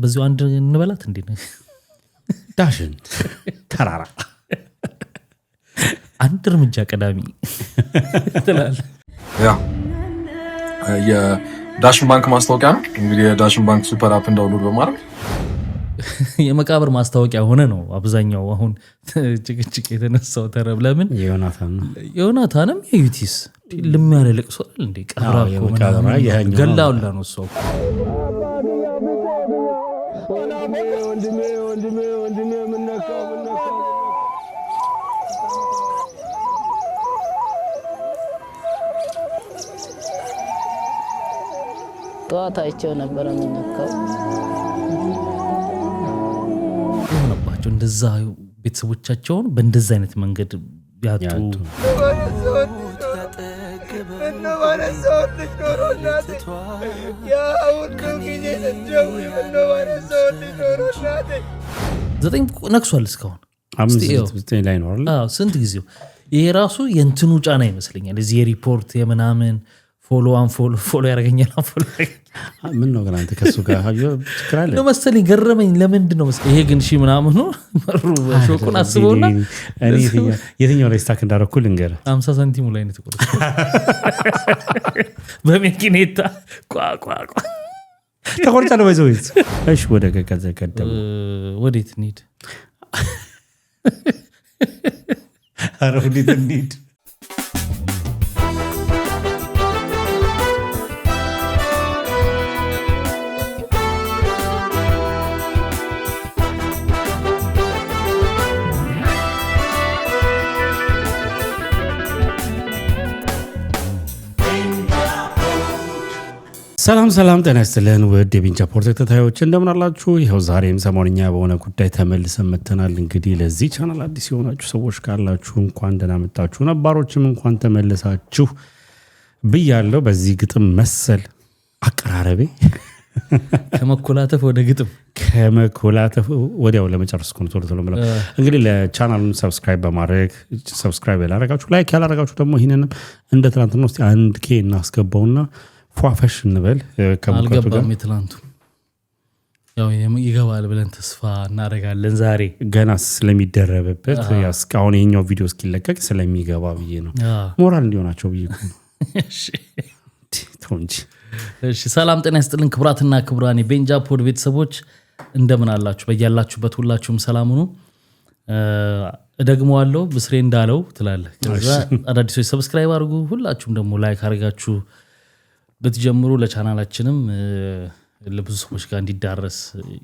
በዚሁ አንድ እንበላት እንዴ ነው ዳሽን ተራራ አንድ እርምጃ ቀዳሚ ትላል ያ የዳሽን ባንክ ማስታወቂያ ነው እንግዲህ የዳሽን ባንክ ሱፐር አፕ እንዳውሎድ በማድረግ የመቃብር ማስታወቂያ ሆነ ነው አብዛኛው አሁን ጭቅጭቅ የተነሳው ተረብ ለምን ዮናታንም የዩቲስ ልም ያለ ለቅሶ እንዴ ቀብራኮ ምናምን ገላውላ ነው ሰው ወንድሜ ምነካው ጧታቸው ነበር ምነካው ሆነባቸው እንደዛ ቤተሰቦቻቸውን በእንደዛ አይነት መንገድ ያጡ ዘጠኝ ነክሷል እስካሁን 5 ላይ ነው አይደል? ስንት ጊዜው ይሄ ራሱ የእንትኑ ጫና ይመስለኛል እዚህ የሪፖርት የምናምን ፎሎ ያደርገኛል ምን ነው ግን አንተ ከሱ ጋር ችግር አለ ነው መሰለኝ ገረመኝ ለምንድን ነው ይሄ ግን ሺ ምናምን ነው መሩ ሾቁን አስበውና እኔ የትኛው ላይ ስታክ እንዳደረኩ ልንገር 50 ሳንቲሙ ላይ ነው ተቆርጦ በመኪኔታ ቋቋቋ ተቆርጫለሁ ባይዘው እሺ ወደ ከዘቀደም ወዴት እንሂድ አረ ወዴት እንሂድ ሰላም ጤና ይስጥልን ውድ የቤንጃ ፖርት ተከታታዮች እንደምን አላችሁ? ይኸው ዛሬም ሰሞንኛ በሆነ ጉዳይ ተመልሰን መጥተናል። እንግዲህ ለዚህ ቻናል አዲስ የሆናችሁ ሰዎች ካላችሁ እንኳን ደህና መጣችሁ፣ ነባሮችም እንኳን ተመለሳችሁ ብያለሁ። በዚህ ግጥም መሰል አቀራረቤ ከመኮላተፍ ወደ ግጥም ከመኮላተፍ ወዲያው ለመጨረስ ቶሎ ብለው እንግዲህ ለቻናሉን ሰብስክራይብ በማድረግ ሰብስክራይብ ያላረጋችሁ ላይክ ያላረጋችሁ ደግሞ ይሄንንም እንደ ትናንትና ውስጥ 1K እናስገባውና ፏፈሽ እንበል ከመቆጡ ጋር የትላንቱ ያው ይገባል ብለን ተስፋ እናደርጋለን። ዛሬ ገና ስለሚደረብበት ያስካውን የኛው ቪዲዮ እስኪለቀቅ ስለሚገባ ብዬ ነው ሞራል እንዲሆናቸው ብዬ ነው። እሺ ሰላም ጤና ይስጥልን ክብራትና ክብራን የቤንጃ ፖድ ቤተሰቦች እንደምን አላችሁ? በእያላችሁበት ሁላችሁም ሰላም ሁኑ። እደግመዋለሁ ብስሬ እንዳለው ትላለህ። ከዛ አዳዲሶች ሰብስክራይብ አድርጉ፣ ሁላችሁም ደግሞ ላይክ አድርጋችሁ በትጀምሩ ለቻናላችንም ለብዙ ሰዎች ጋር እንዲዳረስ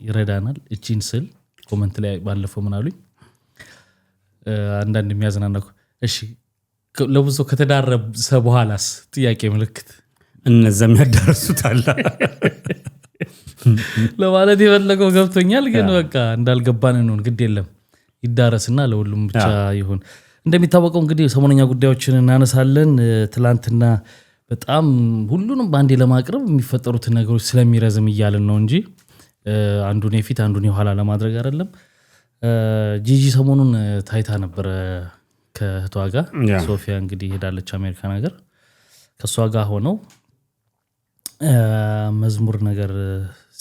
ይረዳናል። እቺን ስል ኮሜንት ላይ ባለፈው ምን አሉኝ አንዳንድ የሚያዝናናው እሺ ለብዙ ከተዳረሰ በኋላስ ጥያቄ ምልክት እነዛም ያዳርሱታል ለማለት የፈለገው ገብቶኛል። ግን በቃ እንዳልገባን ነው ግድ የለም ይዳረስና ለሁሉም ብቻ ይሁን። እንደሚታወቀው እንግዲህ ሰሞነኛ ጉዳዮችን እናነሳለን። ትላንትና በጣም ሁሉንም ባንዴ ለማቅረብ የሚፈጠሩት ነገሮች ስለሚረዝም ይያልን ነው እንጂ አንዱን የፊት አንዱን የኋላ ለማድረግ አይደለም። ጂጂ ሰሞኑን ታይታ ነበር ከእህቷ ጋር ሶፊያ እንግዲህ ሄዳለች አሜሪካን ሀገር። ከሷ ጋር ሆነው መዝሙር ነገር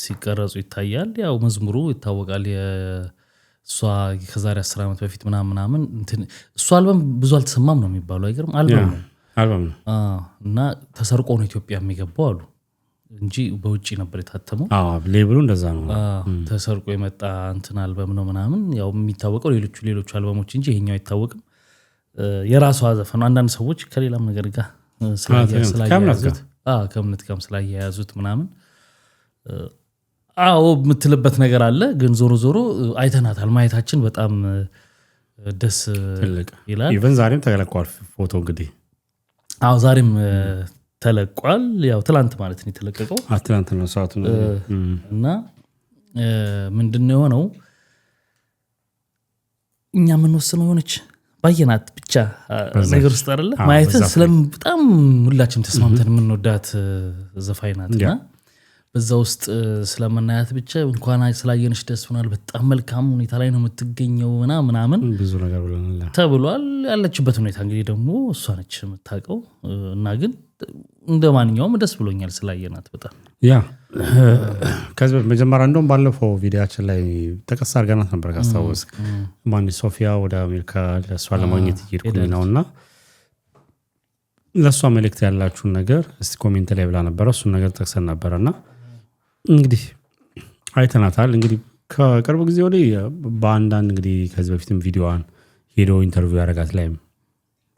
ሲቀረጹ ይታያል። ያው መዝሙሩ ይታወቃል የሷ ከዛሬ 10 ዓመት በፊት ምናምን እሷ አልበም ብዙ አልተሰማም ነው የሚባለው አይገርም አልበም ነው እና ተሰርቆ ነው ኢትዮጵያ የሚገባው አሉ እንጂ በውጪ ነበር የታተመው። ሌብሉ እንደዛ ነው ተሰርቆ የመጣ እንትን አልበም ነው ምናምን ያው የሚታወቀው ሌሎቹ አልበሞች እንጂ ይሄኛው አይታወቅም። የራሷ ዘፈን አንዳንድ ሰዎች ከሌላም ነገር ጋር ስላያያዙት ከእምነት ጋርም ስላያያዙት ምናምን የምትልበት ነገር አለ። ግን ዞሮ አይተናታል። ማየታችን በጣም ደስ ይላል። ኢቨን ዛሬም ተለቋል ፎቶ እንግዲህ ዛሬም ተለቋል። ያው ትላንት ማለት ነው የተለቀቀው ትላንት ነው ሰዓቱ እና ምንድነው የሆነው እኛ የምንወስነው የሆነች ባየናት ብቻ ነገር ውስጥ አይደለ ማየት በጣም ሁላችንም ተስማምተን የምንወዳት ዘፋኝ ናትና በዛ ውስጥ ስለምናያት ብቻ እንኳን ስላየንሽ ደስ ሆናል፣ በጣም መልካም ሁኔታ ላይ ነው የምትገኘው ምናምን ብዙ ነገር ተብሏል። ያለችበት ሁኔታ እንግዲህ ደግሞ እሷ ነች የምታውቀው እና ግን እንደማንኛውም ደስ ብሎኛል ስላየናት በጣም ከዚህ መጀመሪያ እንደውም ባለፈው ቪዲዮአችን ላይ ተቀሳ አድርገናት ነበር ካስታወስ ማን ሶፊያ ወደ አሜሪካ ለሷ ለማግኘት ይርኩኝ ነውና ለሷ መልእክት ያላችሁን ነገር እስቲ ኮሜንት ላይ ብላ ነበር እሱን ነገር ተከሰን ነበርና እንግዲህ አይተናታል እንግዲህ ከቅርብ ጊዜ ወዲህ በአንዳንድ እንግዲህ ከዚህ በፊትም ቪዲዮዋን ሄዶ ኢንተርቪው ያደረጋት ላይ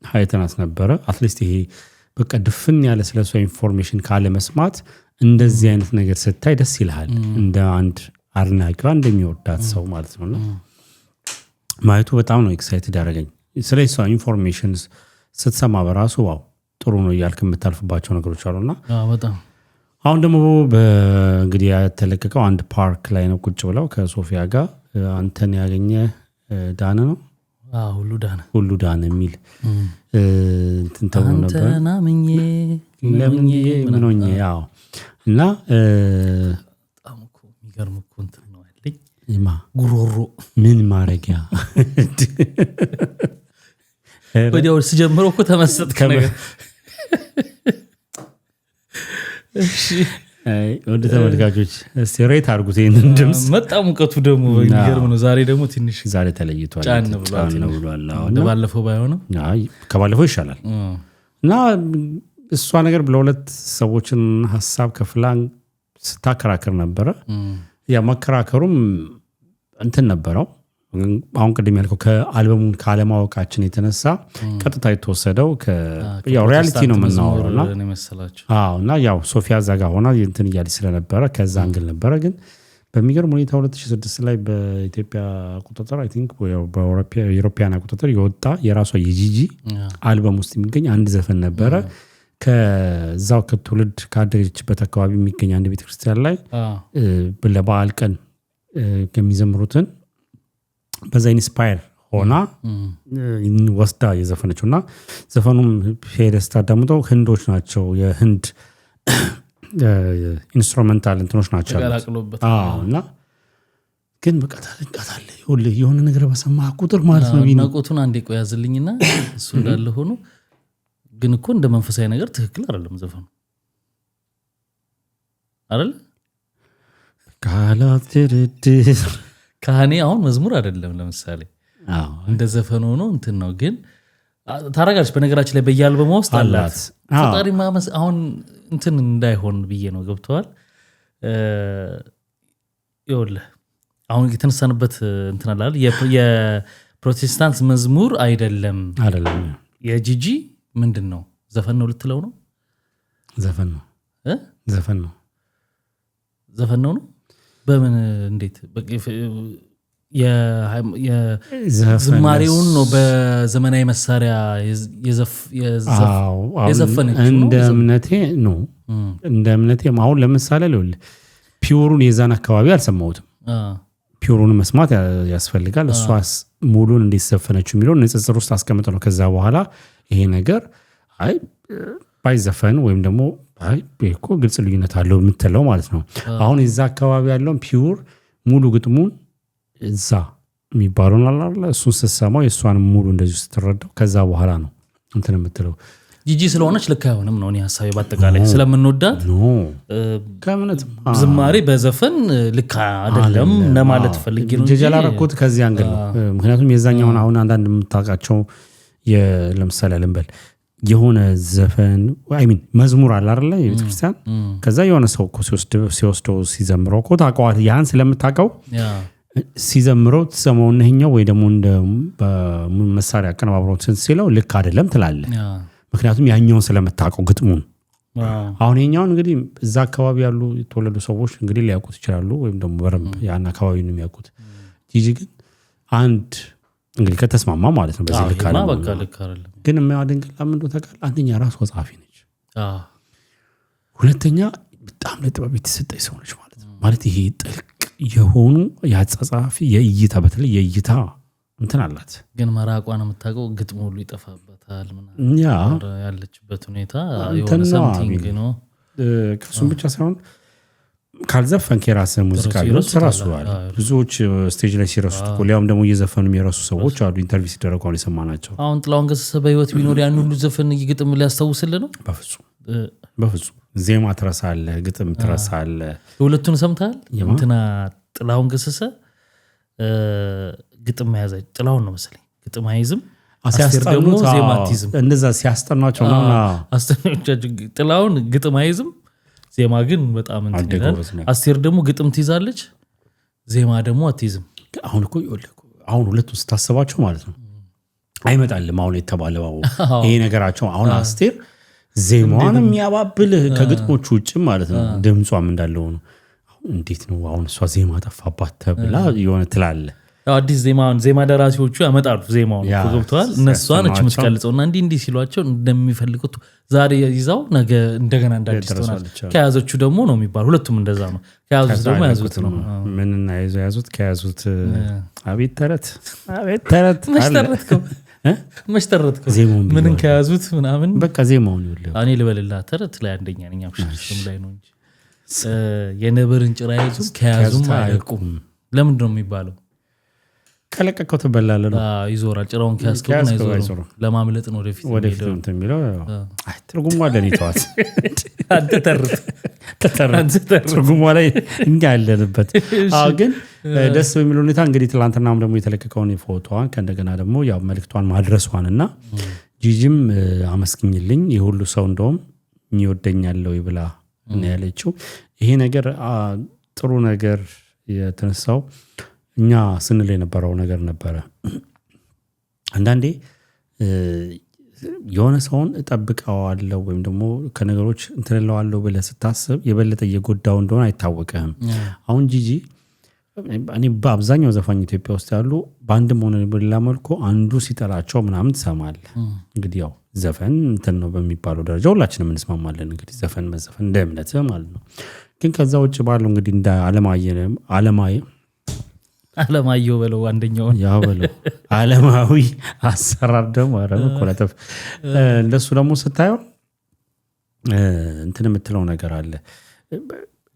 አይተናት ነበር አትሊስት ይሄ በቃ ድፍን ያለ ስለሷ ኢንፎርሜሽን ካለ መስማት እንደዚህ አይነት ነገር ስታይ ደስ ይልሃል እንደ አንድ አድናቂዋ እንደሚወዳት ሰው ማለት ነውና ማየቱ በጣም ነው ኤክሳይትድ ያደረገኝ ስለሷ ኢንፎርሜሽን ስትሰማ በራሱ ዋው ጥሩ ነው ያልክ የምታልፍባቸው ነገሮች አሉና በጣም አሁን ደግሞ እንግዲህ ያተለቀቀው አንድ ፓርክ ላይ ነው ቁጭ ብለው ከሶፊያ ጋር አንተን ያገኘ ዳነ ነው ሁሉ ዳነ የሚል እንትን ተብሎ ነበር አንተና ምኜ ምንሆኜ ያው እና በጣም እኮ የሚገርም እኮ እንትን ነው ያለኝ ጉሮሮ ምን ማረጊያ ወዲያው ስጀምረው እኮ ተመሰጥክ ነገር እሺ ወደ ተመልካቾች እስቲ ሬት አድርጉት ይሄንን ድምጽ በጣም ሙቀቱ ደግሞ የሚገርም ነው ዛሬ ደግሞ ትንሽ ዛሬ ተለይቷል ጫን ብሏል አሁን ባለፈው ባይሆንም አይ ከባለፈው ይሻላል እና እሷ ነገር ለሁለት ሰዎችን ሐሳብ ከፍላን ስታከራከር ነበር ያ መከራከሩም እንትን ነበረው አሁን ቅድም ያልከው ከአልበሙን ካለማወቃችን የተነሳ ቀጥታ የተወሰደው ያው ሪያሊቲ ነው የምናወራውና እና ያው ሶፊያ ዛጋ ሆና እንትን እያለች ስለነበረ ከዛ አንግል ነበረ ግን በሚገርም ሁኔታ 2006 ላይ በኢትዮጵያ ቁጥጥር አይ ቲንክ በዩሮፒያን ቁጥጥር የወጣ የራሷ የጂጂ አልበም ውስጥ የሚገኝ አንድ ዘፈን ነበረ ከዛው ከትውልድ ካደረችበት አካባቢ የሚገኝ አንድ ቤተክርስቲያን ላይ ለበዓል ቀን ከሚዘምሩትን በዛ ኢንስፓየር ሆና ወስዳ የዘፈነችውና ዘፈኑም ሄደስታ ደምጠው ህንዶች ናቸው የህንድ ኢንስትሩሜንታል እንትኖች ናቸው እና ግን በቃ ታንቃታለ የሆነ ነገር በሰማ ቁጥር ማለት ነው ናቆቱን አንዴ ቆይ ያዝልኝና እሱ እንዳለ ሆኖ ግን እኮ እንደ መንፈሳዊ ነገር ትክክል አይደለም ዘፈኑ አይደል ካላት ድርድር ካህኔ አሁን መዝሙር አይደለም ለምሳሌ እንደ ዘፈኑ ነው እንትን ነው ግን ታረጋለች በነገራችን ላይ በየአልበሙ ውስጥ አላት ፈጣሪ ማመስ አሁን እንትን እንዳይሆን ብዬ ነው ገብቷል ይኸውልህ አሁን የተነሳንበት እንትን አላል የፕሮቴስታንት መዝሙር አይደለም የጂጂ ምንድነው ዘፈን ነው ልትለው ነው ዘፈን ነው በምን እንዴት የዝማሬውን ነው በዘመናዊ መሳሪያ የዘፈነችው እንደ እምነቴ ነው እንደ እምነቴ አሁን ለምሳሌ ለውል ፒውሩን የዛን አካባቢ አልሰማሁትም ፒውሩን መስማት ያስፈልጋል እሷስ ሙሉን እንዲዘፈነችው የሚለው ንጽጽር ውስጥ አስቀምጠ ነው ከዛ በኋላ ይሄ ነገር አይ ባይዘፈን ወይም ደግሞ አይ እኮ ግልጽ ልዩነት አለው የምትለው ማለት ነው አሁን እዛ አካባቢ ያለው ፒውር ሙሉ ግጥሙን እዛ የሚባለውን አላለ እሱን ስትሰማው የእሷን ሙሉ እንደዚህ ስትረዳው ከዛ በኋላ ነው እንትን የምትለው ጂጂ ስለሆነች ልክ አይሆንም ነው እኔ ሐሳቤ በአጠቃላይ ስለምንወዳት ከእምነት ዝማሬ በዘፈን ልክ አይደለም ለማለት ፈልጌ ነው ጂጂ ያላረኩት ከዚህ አንግል ነው ምክንያቱም የዛኛውን አሁን አንዳንድ የምታውቃቸው ለምሳሌ አለንበል የሆነ ዘፈን አይ ሚን መዝሙር አለ አይደል የቤተክርስቲያን ከዛ የሆነ ሰው እኮ ሲወስደው ሲዘምረው እኮ ታውቀዋለህ ያን ስለምታውቀው ሲዘምረው ተሰማውነኛው ወይ ደግሞ እንደ በመሳሪያ አቀነባብረው ሲለው ልክ አይደለም ትላለህ ምክንያቱም ያኛውን ስለምታውቀው ግጥሙን አሁን የኛውን እንግዲህ እዛ አካባቢ ያሉ የተወለዱ ሰዎች እንግዲህ ሊያውቁት ይችላሉ ወይም ደግሞ በረም ያን አካባቢ ነው የሚያውቁት ጂጂ ግን አንድ እንግዲህ ከተስማማ ማለት ነው በዚህ ልክ አይደለም ግን የሚያደንቅ ለምንድነው ተቃል አንደኛ ራስ ወጻፊ ነች ሁለተኛ በጣም ለጥበብ የተሰጠች ሰው ነች ማለት ይሄ ጥልቅ የሆኑ ያጻጻፊ የእይታ በተለይ የእይታ እንትን አላት ግን መራቋን የምታውቀው ግጥሙ ሁሉ ይጠፋበታል ያለችበት ሁኔታ የሆነ ሰምቲንግ ነው ከሱም ብቻ ሳይሆን ካልዘፈንክ የራስህ ሙዚቃ ቢሆን ተራሷል ብዙዎች ስቴጅ ላይ ሲረሱት ኮሊያም ደግሞ እየዘፈኑ የሚረሱ ሰዎች አሉ ኢንተርቪው ሲደረጉ አሁን አሁን ጥላውን ገሰሰ በህይወት ቢኖር ያን ሁሉ ዘፈን ይግጥም ሊያስታውስልህ ነው በፍጹም ዜማ ትረሳለህ ግጥም ትረሳለህ ሁለቱን ሰምታል እንትና ጥላውን ገሰሰ ግጥም ያዘ ጥላውን ነው መሰለኝ ግጥም አይዝም አስቴር ደግሞ ዜማ አትይዝም እንደዛ ሲያስጠናቸው ነው አስተናጆቻቸው ጥላውን ግጥም አይዝም ዜማ ግን በጣም እንትን አስቴር ደግሞ ግጥም ትይዛለች ዜማ ደግሞ አትይዝም አሁን እኮ አሁን ሁለቱን ስታስባቸው ማለት ነው አይመጣልም አሁን የተባለው ይሄ ነገራቸው አሁን አስቴር ዜማዋን የሚያባብል ከግጥሞቹ ውጭ ማለት ነው ድምጿም እንዳለው ነው እንዴት ነው አሁን እሷ ዜማ ጠፋባት ተብላ የሆነ ትላለ አዲስ ዜማ ደራሲዎቹ ያመጣሉ ዜማውን ገብቷል እነሱ ነች የምትቀልጸውና እንዲህ ሲሏቸው እንደሚፈልጉት ዛሬ ይዛው ነገ እንደገና እንዳዲስ ትሆናለች ከያዘቹ ደግሞ ነው የሚባል ሁለቱም እንደዛ ነው ከያዙት ደግሞ ያዙት ነው ምንና ያዙት ከያዙት አቤት ተረት መሽተረትኩ ምንን ከያዙት ምናምን በቃ ዜማውን ይወለው እኔ ልበልላ ተረት ላይ አንደኛ ነኝ አብሽሽም ላይ ነው እንጂ የነብርን ጭራ ይዙ ከያዙም አይቁም ለምንድን ነው የሚባለው ከለቀቀው ተበላለ ነው ይዞራል ጭራውን ከያዝከው አይዞርም ለማምለጥ ነው ወደፊት እንትን የሚለው አይ ትርጉሙ አለን ይተዋት አንተ ትርጉሙ ላይ እንዴ ያለንበት ግን ደስ በሚል ሁኔታ እንግዲህ ትላንትናም ደግሞ የተለቀቀውን ፎቶዋን ከእንደገና ደግሞ ያው መልክቷን ማድረሷንና ጂጂም አመስግኝልኝ የሁሉ ሰው እንደውም ይወደኛለው ይብላ ነው ያለችው ይሄ ነገር ጥሩ ነገር የተነሳው እኛ ስንል የነበረው ነገር ነበረ አንዳንዴ የሆነ ሰውን እጠብቀዋለሁ ወይም ደግሞ ከነገሮች እንትልለዋለሁ ብለህ ስታስብ የበለጠ እየጎዳው እንደሆነ አይታወቅም አሁን ጂጂ እኔ በአብዛኛው ዘፋኝ ኢትዮጵያ ውስጥ ያሉ በአንድም ሆነ በሌላ መልኩ አንዱ ሲጠራቸው ምናምን ትሰማለህ እንግዲህ ያው ዘፈን እንትን ነው በሚባለው ደረጃ ሁላችንም እንስማማለን እንግዲህ ዘፈን መዘፈን እንደ እምነት ማለት ነው ግን ከዛ ውጭ ባለው እንግዲህ እንደ አለማየሁ በለው አንደኛውን ያው በለው ዓለማዊ አሰራር ደግሞ አረም ኮለተፍ እንደሱ ደግሞ ስታየው እንትን የምትለው ነገር አለ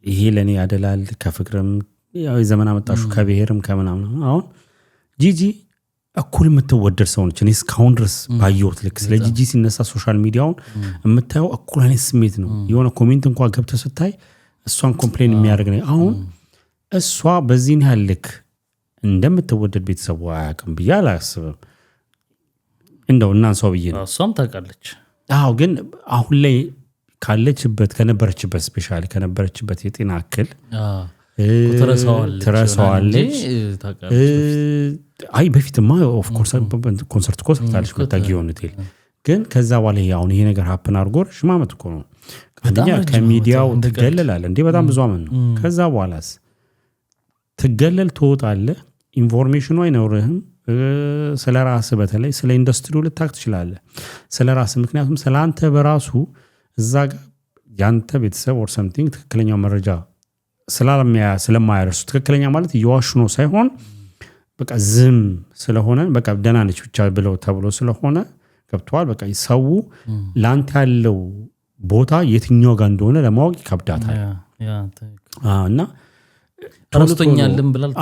ይሄ ለኔ ያደላል ከፍቅርም ያው የዘመን አመጣሹ ከብሔርም ከምናምን አሁን ጂጂ እኩል የምትወደድ ሰው ነች እኔ እስካሁን ድረስ ባየሁት ልክ ስለ ጂጂ ሲነሳ ሶሻል ሚዲያውን የምታየው እኩል አይነት ስሜት ነው የሆነ ኮሜንት እንኳን ገብተህ ስታይ እሷን ኮምፕሌን የሚያደርግ ነው አሁን እሷ በዚህን ያህል ልክ እንደምትወደድ ቤተሰቡ አያውቅም ብዬ አላስብም እንደው እናንሳው ብዬ ነው እሷም ታውቃለች ግን አሁን ላይ ካለችበት ከነበረችበት ስፔሻሊ ከነበረችበት የጤና እክል ትረሳዋለች አይ በፊትማ ኦፍ ኮርስ ኮንሰርት እኮ ሰርታለች በታጊዮን ሆቴል ግን ከዛ በኋላ አሁን ይሄ ነገር ሀፕን አድርጎ ረጅም ዓመት እኮ ነው አንደኛ ከሚዲያው ትገለላል እንዴ በጣም ብዙ ዓመት ነው ከዛ በኋላስ ትገለል ትወጣለህ ኢንፎርሜሽኑ አይኖርህም ስለ ራስህ በተለይ ስለ ኢንዱስትሪው ልታክ ትችላለህ ስለ ራስህ ምክንያቱም ስለ አንተ በራሱ እዛ ጋር ያንተ ቤተሰብ ኦር ሰምቲንግ ትክክለኛው መረጃ ስለማያደርሱ ትክክለኛ ማለት እየዋሹ ነው ሳይሆን በቃ ዝም ስለሆነ በቃ ደህና ነች ብቻ ብለው ተብሎ ስለሆነ ገብቷል በቃ ሰው ላንተ ያለው ቦታ የትኛው ጋር እንደሆነ ለማወቅ ይከብዳታል እና ተረስተኛልም ብላል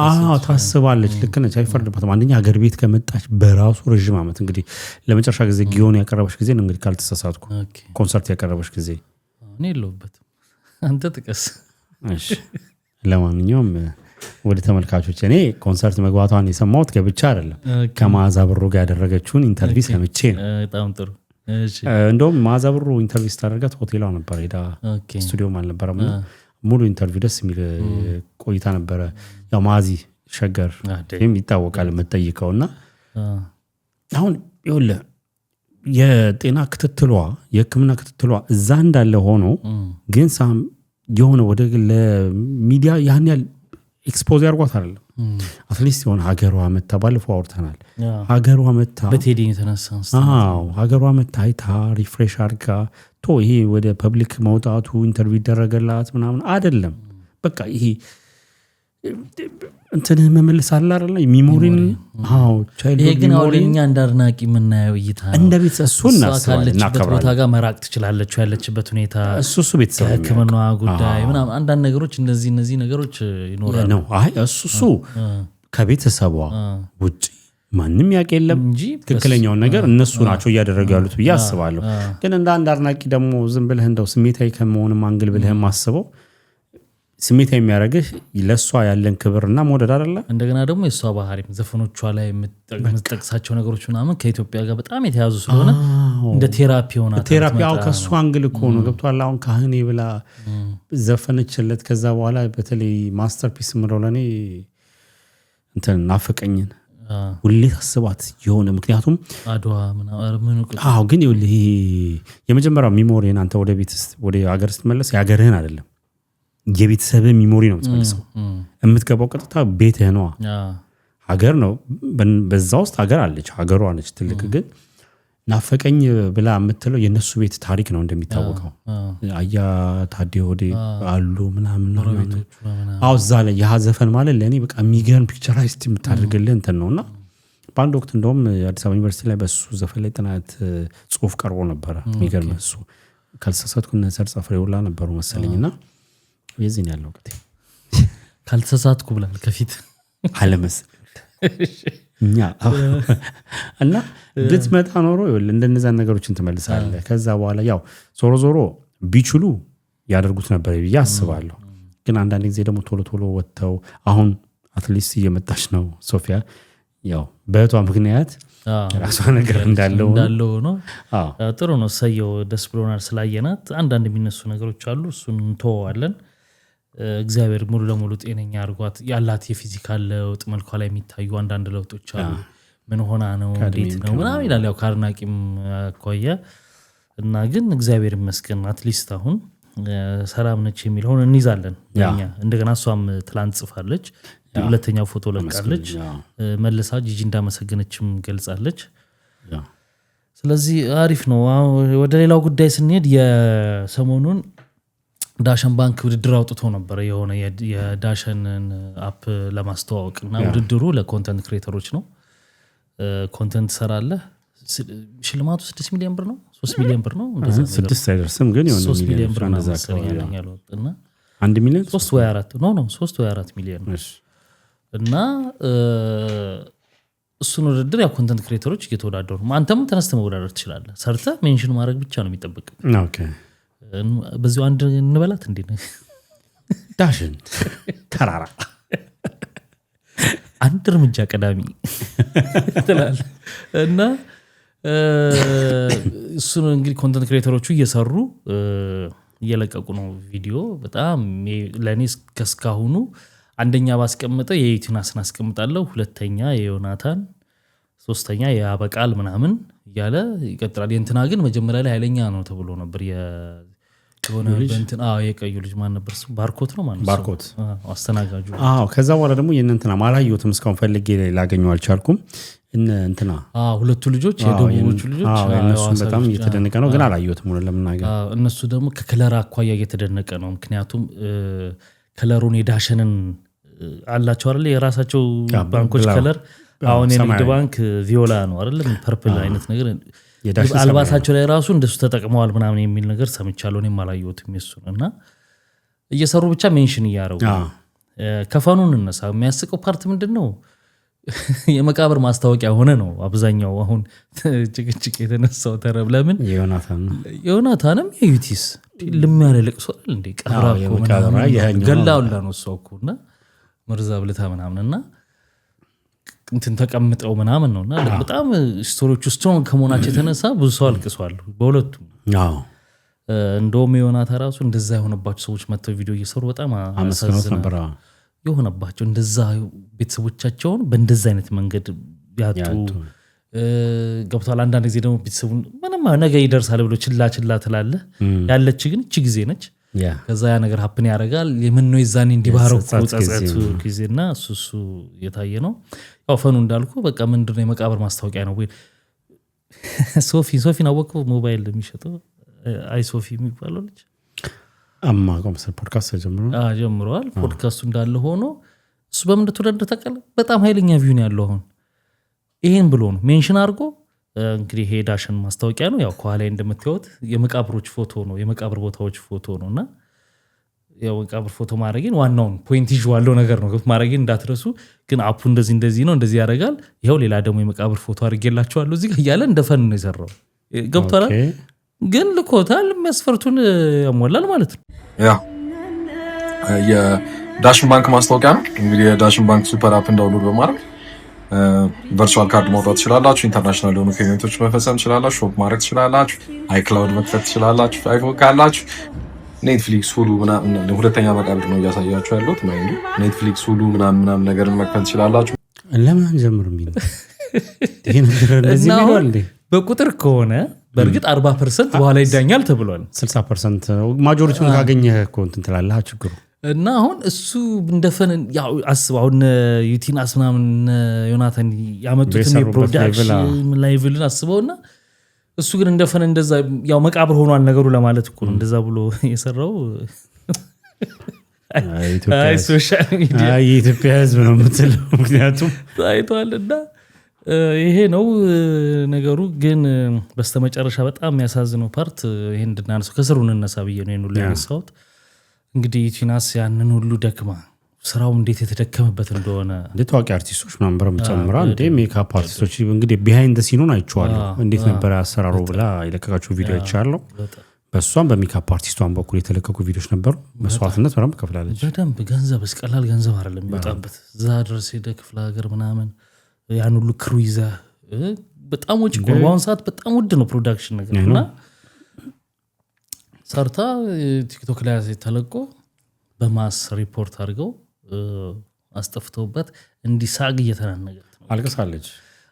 ታስባለች ልክ ነች አይፈርድባትም አንደኛ ሀገር ቤት ከመጣች በራሱ ረጅም ዓመት እንግዲህ ለመጨረሻ ጊዜ ጊዮን ያቀረበች ጊዜ ነው እንግዲህ ካልተሳሳትኩ ኮንሰርት ያቀረበች ጊዜ እኔ የለሁበትም አንተ ጥቀስ እሺ ለማንኛውም ወደ ተመልካቾች እኔ ኮንሰርት መግባቷን የሰማሁት ገብቻ አይደለም ከማዛ ብሩ ጋር ያደረገችውን ኢንተርቪው ሰምቼ ነው በጣም ጥሩ እሺ እንደውም ማዛ ብሩ ኢንተርቪው ታደርጋት ሆቴሏ ነበር ሄዳ ስቱዲዮም አልነበረም ሙሉ ኢንተርቪው ደስ የሚል ቆይታ ነበረ ያው ማዚ ሸገር ይታወቃል መጠይቀውና አሁን ይኸውልህ የጤና ክትትሏ የህክምና ክትትሏ እዛ እንዳለ ሆኖ ግን ሳም የሆነ ወደ ለሚዲያ ያን ያህል ኤክስፖዝ ያርጓት አይደለም አትሊስት የሆነ ሀገሯ መታ ባለፈው አውርተናል ሀገሯ መታ በቴዲ የተነሳ ሀገሯ መታ አይታ ሪፍሬሽ አድርጋ ይሄ ወደ ፐብሊክ መውጣቱ ኢንተርቪው ይደረገላት ምናምን አይደለም በቃ ይሄ እንትንህ መመልስ አለ አይደል ሚሞሪን ይሄ ግን አውለኛ እንዳርናቂ የምናየው እይታ እንደ ቤተሰብ እሱን ካለችበት ቦታ ጋር መራቅ ትችላለች ያለችበት ሁኔታ እሱ ቤተሰብ ህክምና ጉዳይ ምናምን አንዳንድ ነገሮች እነዚህ ነገሮች ይኖራሉ ነው እሱ ከቤተሰቧ ውጪ ማንም ያውቅ የለም እንጂ ትክክለኛውን ነገር እነሱ ናቸው እያደረጉ ያሉት ብዬ አስባለሁ ግን እንደ አንድ አድናቂ ደግሞ ዝም ብለህ እንደው ስሜታዊ ከመሆንም አንግል ብለህ ማስበው ስሜታዊ የሚያደርግህ ለሷ ያለን ክብርና መውደድ አይደለ እንደገና ደግሞ የሷ ባህሪም ዘፈኖቿ ላይ የምትጠቅሳቸው ነገሮች ምናምን ከኢትዮጵያ ጋር በጣም የተያዙ ስለሆነ እንደ ቴራፒ ሆና ቴራፒው ከሱ አንግል እኮ ነው ገብቷል አሁን ካህኔ ብላ ዘፈነችለት ከዛ በኋላ በተለይ ማስተርፒስ ምለው ለኔ እንትን ናፈቀኝን ሁሌ ታስባት የሆነ ምክንያቱም አድዋ ምናምን ግን ይኸውልህ የመጀመሪያው ሚሞሪን አንተ ወደ ቤት ወደ ሀገር ስትመለስ ያገርህን አይደለም የቤተሰብ ሚሞሪ ነው የምትመልሰው የምትገባው ቀጥታ ቤትህ ነው ሀገር ነው በዛ ውስጥ ሀገር አለች ሀገሯ ነች ትልቅ ግን ናፈቀኝ ብላ የምትለው የነሱ ቤት ታሪክ ነው እንደሚታወቀው አያ ታዲያ ወደ አሉ ምናምን ነው እዛ ላይ ያ ዘፈን ማለት ለኔ በቃ የሚገርም ፒክቸራይዝድ የምታደርግልህ እንትን ነውና በአንድ ወቅት እንደውም አዲስ አበባ ዩኒቨርሲቲ ላይ በሱ ዘፈን ላይ ጥናት ጽሁፍ ቀርቦ ነበር የሚገርም እሱ ካልተሳሳትኩ ነሰር ጻፍሬውላ ነበሩ መሰለኝና የዚህን ያለው ቀጥ ካልተሳሳትኩ ብላል ከፊት አለመስ እኛ እና ብትመጣ ኖሮ እንደነዛ ነገሮችን ትመልሳለህ ከዛ በኋላ ያው ዞሮ ቢችሉ ያደርጉት ነበር ብዬ አስባለሁ ግን አንዳንድ ጊዜ ደግሞ ቶሎ ወጥተው አሁን አትሊስት እየመጣች ነው ሶፊያ ያው በእቷ ምክንያት ራሷ ነገር እንዳለው ነው ጥሩ ነው ሰየው ደስ ብሎናል ስላየናት አንዳንድ የሚነሱ ነገሮች አሉ እሱን እንተዋለን እግዚአብሔር ሙሉ ለሙሉ ጤነኛ አድርጓት ያላት የፊዚካል ለውጥ መልኳ ላይ የሚታዩ አንዳንድ ለውጦች አሉ ምን ሆና ነው እንዴት ነው ምናምን ይላል ያው ካርናቂም አቆየ እና ግን እግዚአብሔር ይመስገን አትሊስት አሁን ሰላም ነች የሚለውን እንይዛለን እኛ እንደገና እሷም ትላንት ጽፋለች ሁለተኛው ፎቶ ለቃለች መልሳ ጂጂ እንዳመሰገነችም ገልጻለች ስለዚህ አሪፍ ነው ወደ ሌላው ጉዳይ ስንሄድ የሰሞኑን ዳሽን ባንክ ውድድር አውጥቶ ነበር የሆነ የዳሽንን አፕ ለማስተዋወቅና ውድድሩ ለኮንተንት ክሬተሮች ነው ኮንተንት ሰራለህ ሽልማቱ 6 ሚሊዮን ብር ነው 3 ሚሊዮን ብር ነው እንደዛ 6 አይደርስም ግን የሆነ 3 ሚሊዮን ብር ነው ያለውና 1 ሚሊዮን 3 ወይ 4 ነው 3 ወይ 4 ሚሊዮን እና እሱን ውድድር ያው ኮንተንት ክሬተሮች እየተወዳደሩ አንተም ተነስተህ መወዳደር ትችላለህ ሰርተህ ሜንሽን ማድረግ ብቻ ነው የሚጠበቅ ኦኬ በዚሁ አንድ እንበላት እንዴ ዳሽን ተራራ አንድ እርምጃ ቀዳሚ ትላል እና እሱን እንግዲህ ኮንተንት ክሬተሮቹ እየሰሩ እየለቀቁ ነው ቪዲዮ በጣም ለኔ ከስካሁኑ አንደኛ ባስቀምጠ የዩቲናስን አስቀምጣለሁ ሁለተኛ የዮናታን ሶስተኛ የአበቃል ምናምን ያለ ይቀጥላል የእንትና ግን መጀመሪያ ላይ ኃይለኛ ነው ተብሎ ነበር የሆነ በእንትን የቀዩ ልጅ ማን ነበር ባርኮት ነው ማለት ባርኮት አስተናጋጁ ከዛ በኋላ ደግሞ የእንትና ማላየሁትም እስካሁን ፈልጌ ላገኘው አልቻልኩም እንትና ሁለቱ ልጆች የደቡቦቹ ልጆች እነሱም በጣም እየተደነቀ ነው ግን አላየሁትም ሁሉ ለምናገር እነሱ ደግሞ ከከለር አኳያ እየተደነቀ ነው ምክንያቱም ከለሩን የዳሽንን አላቸው አይደል የራሳቸው ባንኮች ከለር አሁን የንግድ ባንክ ቪዮላ ነው አይደል ፐርፕል አይነት ነገር አልባሳቸው ላይ ራሱ እንደሱ ተጠቅመዋል ምናምን የሚል ነገር ሰምቻለሁ እኔም አላየሁትም እሱንና እየሰሩ ብቻ ሜንሽን እያረጉ ከፈኑን እነሳ የሚያስቀው ፓርት ምንድነው የመቃብር ማስታወቂያ ሆነ ነው አብዛኛው አሁን ጭቅጭቅ የተነሳው ተረብ ለምን ዮናታንም የዩቲስ ለሚያለ ለቅሶ እንደ ቀብራኮ ምናምን ገላውላ ነው ሰውኩና መርዛ ብለታ ምናምንና እንትን ተቀምጠው ምናምን ነውና በጣም ስቶሪዎች ስትሮንግ ከመሆናቸው የተነሳ ብዙ ሰው አልቅሷል በሁለቱም እንደውም ዮናታ ራሱ እንደዛ የሆነባቸው ሰዎች መጥተው ቪዲዮ እየሰሩ በጣም አመስግኖት ነበር የሆነባቸው እንደዛ ቤተሰቦቻቸውን በእንደዛ አይነት መንገድ ያጡ ገብቷል አንዳንድ ጊዜ ደግሞ ቤተሰቡን ምንም ነገ ይደርሳል ብሎ ችላ ትላለህ ያለች ግን እቺ ጊዜ ነች ከዛ ያ ነገር ሀፕን ያደርጋል የምን ነው ይዛኔ እንዲባረኩ ጸጸቱ ጊዜና እሱ የታየ ነው ያው ፈኑ እንዳልኩ በቃ ምንድነው የመቃብር ማስታወቂያ ነው ወይ ሶፊን አወቀው ሞባይል የሚሸጠው አይ ሶፊ የሚባለው ልጅ ኮምሰር ፖድካስት ጀምሯል ፖድካስቱ እንዳለ ሆኖ እሱ በምን ተወዳደረ ተቀለ በጣም ኃይለኛ ቪው ነው ያለው አሁን ይሄን ብሎ ነው ሜንሽን አድርጎ እንግዲህ ሄዳሽን ማስታወቂያ ነው ያው ከኋላ እንደምታዩት የመቃብሮች ፎቶ ነው የመቃብር ቦታዎች ፎቶ ነውና ያው መቃብር ፎቶ ማድረግን ዋናውን ፖይንት ይዋለው ነገር ነው ማድረግን እንዳትረሱ ግን አፑ እንደዚህ ነው እንደዚህ ያደርጋል ይሄው ሌላ ደግሞ የመቃብር ፎቶ አድርጌላችኋለሁ እዚህ ጋር ያለ እንደፈን ነው የሰራው ገብቷል ግን ልኮታል መስፈርቱን ያሟላል ማለት ነው ያ የዳሽን ባንክ ማስታወቂያ ነው እንግዲህ የዳሽን ባንክ ሱፐር አፕ ዳውንሎድ በማድረግ ቨርቹዋል ካርድ ማውጣት ትችላላችሁ ኢንተርናሽናል የሆኑ ፔመንቶች መፈጸም ትችላላችሁ ሾፕ ማድረግ ትችላላችሁ አይክላውድ መክፈት ትችላላችሁ አይፎን ካላችሁ ኔትፍሊክስ ሁሉ ምናምን ሁለተኛ መቃብር ነው እያሳያችሁ ያሉት ማለት ነው ኔትፍሊክስ ሁሉ ምናምን ነገር መክፈት ትችላላችሁ ለምን አንጀምርም ይሄ ነገር እንደዚህ ነው እንዴ በቁጥር ከሆነ በእርግጥ 40% በኋላ ይዳኛል ተብሏል 60% ማጆሪቲውን ካገኘህ እኮ እንትን ትላለህ ችግሩ እና አሁን እሱ እንደፈን ያው አስባውን ዩቲናስ ምናምን ዮናታን ያመጡትን ፕሮዳክሽን ላይቭልን አስበውና እሱ ግን እንደፈን እንደዛ ያው መቃብር ሆኗል ነገሩ ለማለት እኮ እንደዛ ብሎ የሰራው አይ ሶሻል ሚዲያ የኢትዮጵያ ህዝብ ነው የምትለው ምክንያቱም ታይቷልና ይሄ ነው ነገሩ ግን በስተመጨረሻ በጣም የሚያሳዝነው ፓርት ይሄን እንድናነሳው ከስሩን እነሳ ብዬ ነው ይሄን ሁሉ ያነሳሁት እንግዲህ ዩቲናስ ያንን ሁሉ ደክማ ስራው እንዴት የተደከመበት እንደሆነ ታዋቂ አርቲስቶች ምናምን ጨምራ እንደ ሜካፕ አርቲስቶች እንግዲህ ቢሃይንድ ዘ ሲኑን አይቼዋለሁ እንዴት ነበር አሰራሩ ብላ የለቀቃቸው ቪዲዮ አይቻለሁ በሷም በሜካፕ አርቲስቷን በኩል የተለቀቁ ቪዲዮዎች ነበሩ መስዋዕትነት በደንብ ከፍላለች በደንብ ገንዘብ እስቀላል ገንዘብ አይደለም የሚወጣበት እዛ ድረስ ሄደ ክፍለ ሀገር ምናምን ያን ሁሉ ክሩ ይዛ በጣም ወጪ በአሁን ሰዓት በጣም ውድ ነው ፕሮዳክሽን ነገር እና ሰርታ ቲክቶክ ላይ ተለቆ በማስ ሪፖርት አድርገው አስጠፍተውበት እንዲሳግ እየተናነገት ነው አልቀሳለች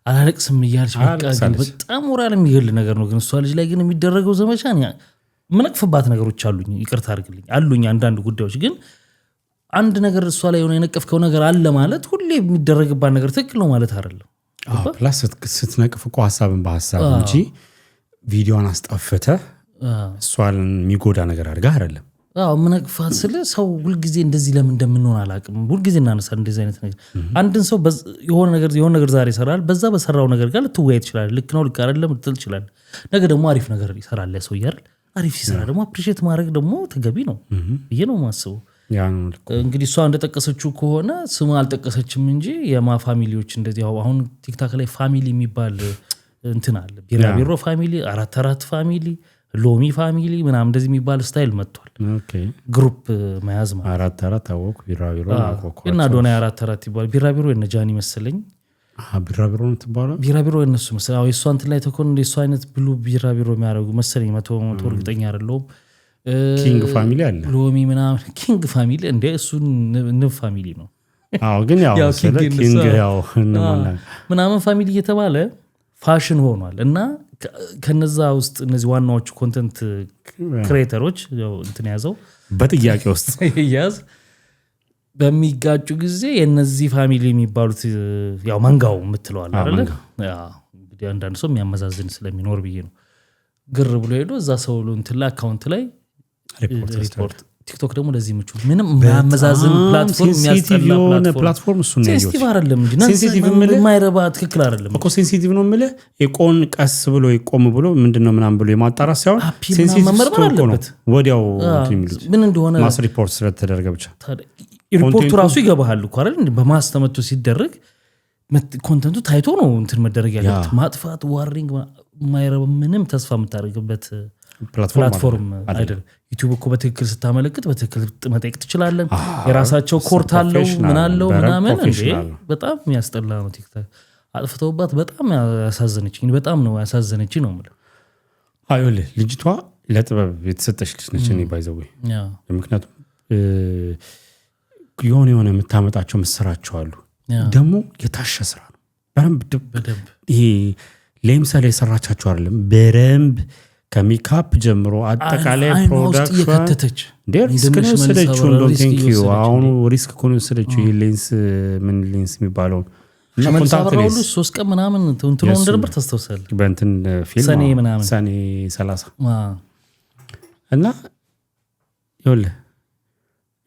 አላለቅስም እያለች በጣም ሞራል የሚገል ነገር ነው ግን እሷ ልጅ ላይ ግን የሚደረገው ዘመቻ ምንቅፍባት ነገሮች አሉኝ ይቅርታ አድርግልኝ አሉኝ አንዳንድ ጉዳዮች ግን አንድ ነገር እሷ ላይ የሆነ የነቀፍከው ነገር አለ ማለት ሁሌ የሚደረግባት ነገር ትክክል ነው ማለት አይደለም ፕላስ ስትነቅፍ እኮ ሀሳብን በሀሳብ እንጂ ቪዲዮን አስጠፍተህ እሷን የሚጎዳ ነገር አድርገህ አይደለም ምንቅፋት ስለ ሰው ሁልጊዜ እንደዚህ ለምን እንደምንሆን አላውቅም ሁልጊዜ እናነሳል እንደዚህ አይነት ነገር አንድን ሰው የሆነ ነገር ዛሬ ይሰራል በዛ በሰራው ነገር ጋር ልትወያይ ትችላለህ ልክ ነው ልክ አይደለም ልትል ትችላለህ ነገ ደግሞ አሪፍ ነገር ይሰራል ሰው ይያል አሪፍ ሲሰራ ደግሞ አፕሪሺየት ማድረግ ደግሞ ተገቢ ነው ብዬ ነው የማስበው እንግዲህ እሷ እንደጠቀሰችው ከሆነ ስሙ አልጠቀሰችም እንጂ የማ ፋሚሊዎች እንደዚህ አሁን ቲክታክ ላይ ፋሚሊ የሚባል እንትን አለ ቢራቢሮ ፋሚሊ አራት ፋሚሊ ሎሚ ፋሚሊ ምናምን እንደዚህ የሚባል ስታይል መጥቷል ግሩፕ መያዝ ማለት አራት አወኩ ቢራቢሮ እና ዶናይ አራት ይባል ቢራቢሮ የነጃኒ መሰለኝ ቢራቢሮ ነው ተባለው ቢራቢሮ የነሱ መሰለኝ አው የሷ እንትን ላይ ተኮን እንደሱ አይነት ብሉ ቢራቢሮ የሚያደርጉ መሰለኝ 100 እርግጠኛ አይደለሁም ኪንግ ፋሚሊ አለ ሎሚ ምናምን ኪንግ ፋሚሊ እንደ እሱ ንብ ፋሚሊ ነው ግን ያው ኪንግ ያው ምናምን ፋሚሊ እየተባለ ፋሽን ሆኗል እና ከነዛ ውስጥ እነዚህ ዋናዎቹ ኮንተንት ክሬተሮች ያው እንትን ያዘው በጥያቄ ውስጥ ያዝ በሚጋጩ ጊዜ የነዚህ ፋሚሊ የሚባሉት ያው መንጋው የምትለዋል አይደል እንግዲህ አንዳንድ ሰው የሚያመዛዝን ስለሚኖር ብዬ ነው ግር ብሎ ሄዶ እዛ ሰው እንትን ላይ አካውንት ላይ ሪፖርት ቲክቶክ ደግሞ ለዚህ ምቹ ምንም ማመዛዝን ፕላትፎርም የሚያስጠላ ፕላትፎርም እሱ ነው ሴንሲቲቭ አይደለም እንጂ ሴንሲቲቭ የማይረባ ትክክል አይደለም እኮ ሴንሲቲቭ ነው የምልህ የቆን ቀስ ብሎ ይቆም ብሎ ምንድነው ምናምን ብሎ የማጣራት ሳይሆን ሴንሲቲቭ ነው ወዲያው የሚሉት ምን እንደሆነ ማስ ሪፖርት ስለተደረገ ብቻ ሪፖርቱ ራሱ ይገባሃል እኮ አይደል በማስ ተመቶ ሲደረግ ኮንተንቱ ታይቶ ነው እንትን መደረግ ያለበት ማጥፋት ዋርኒንግ የማይረባ ምንም ተስፋ የምታደርግበት ፕላትፎርም አይደለም ዩቲዩብ እኮ በትክክል ስታመለክት በትክክል መጠየቅ ትችላለን የራሳቸው ኮርት አለው ምን አለው ምናምን እንዴ በጣም የሚያስጠላ ነው ቲክቶክ አጥፍተውባት በጣም ያሳዘነችኝ በጣም ነው ያሳዘነችኝ ነው ማለት አይወል ልጅቷ ለጥበብ የተሰጠች ልጅ ነች እኔ ባይዘው ምክንያቱም የሆነ የምታመጣቸው መስራቸው አሉ ደግሞ የታሸ ስራ ነው በደንብ ይሄ ለምሳሌ የሰራቻቸው አይደለም በደንብ ከሜካፕ ጀምሮ አጠቃላይ ፕሮዳክሽን እየከተተች ሪስክ ነው ወሰደችው ዶንት ቲንክ ዩ አሁን ሪስክ ኮን ወሰደችው ይሄ ሌንስ ምን ሌንስ የሚባለው እና ኮንታክት ሌንስ 3 ቀን ምናምን እንትኑ እንደነበር ታስተውሳለህ በእንትን ፊልም ሰኔ 30 እና ይወለ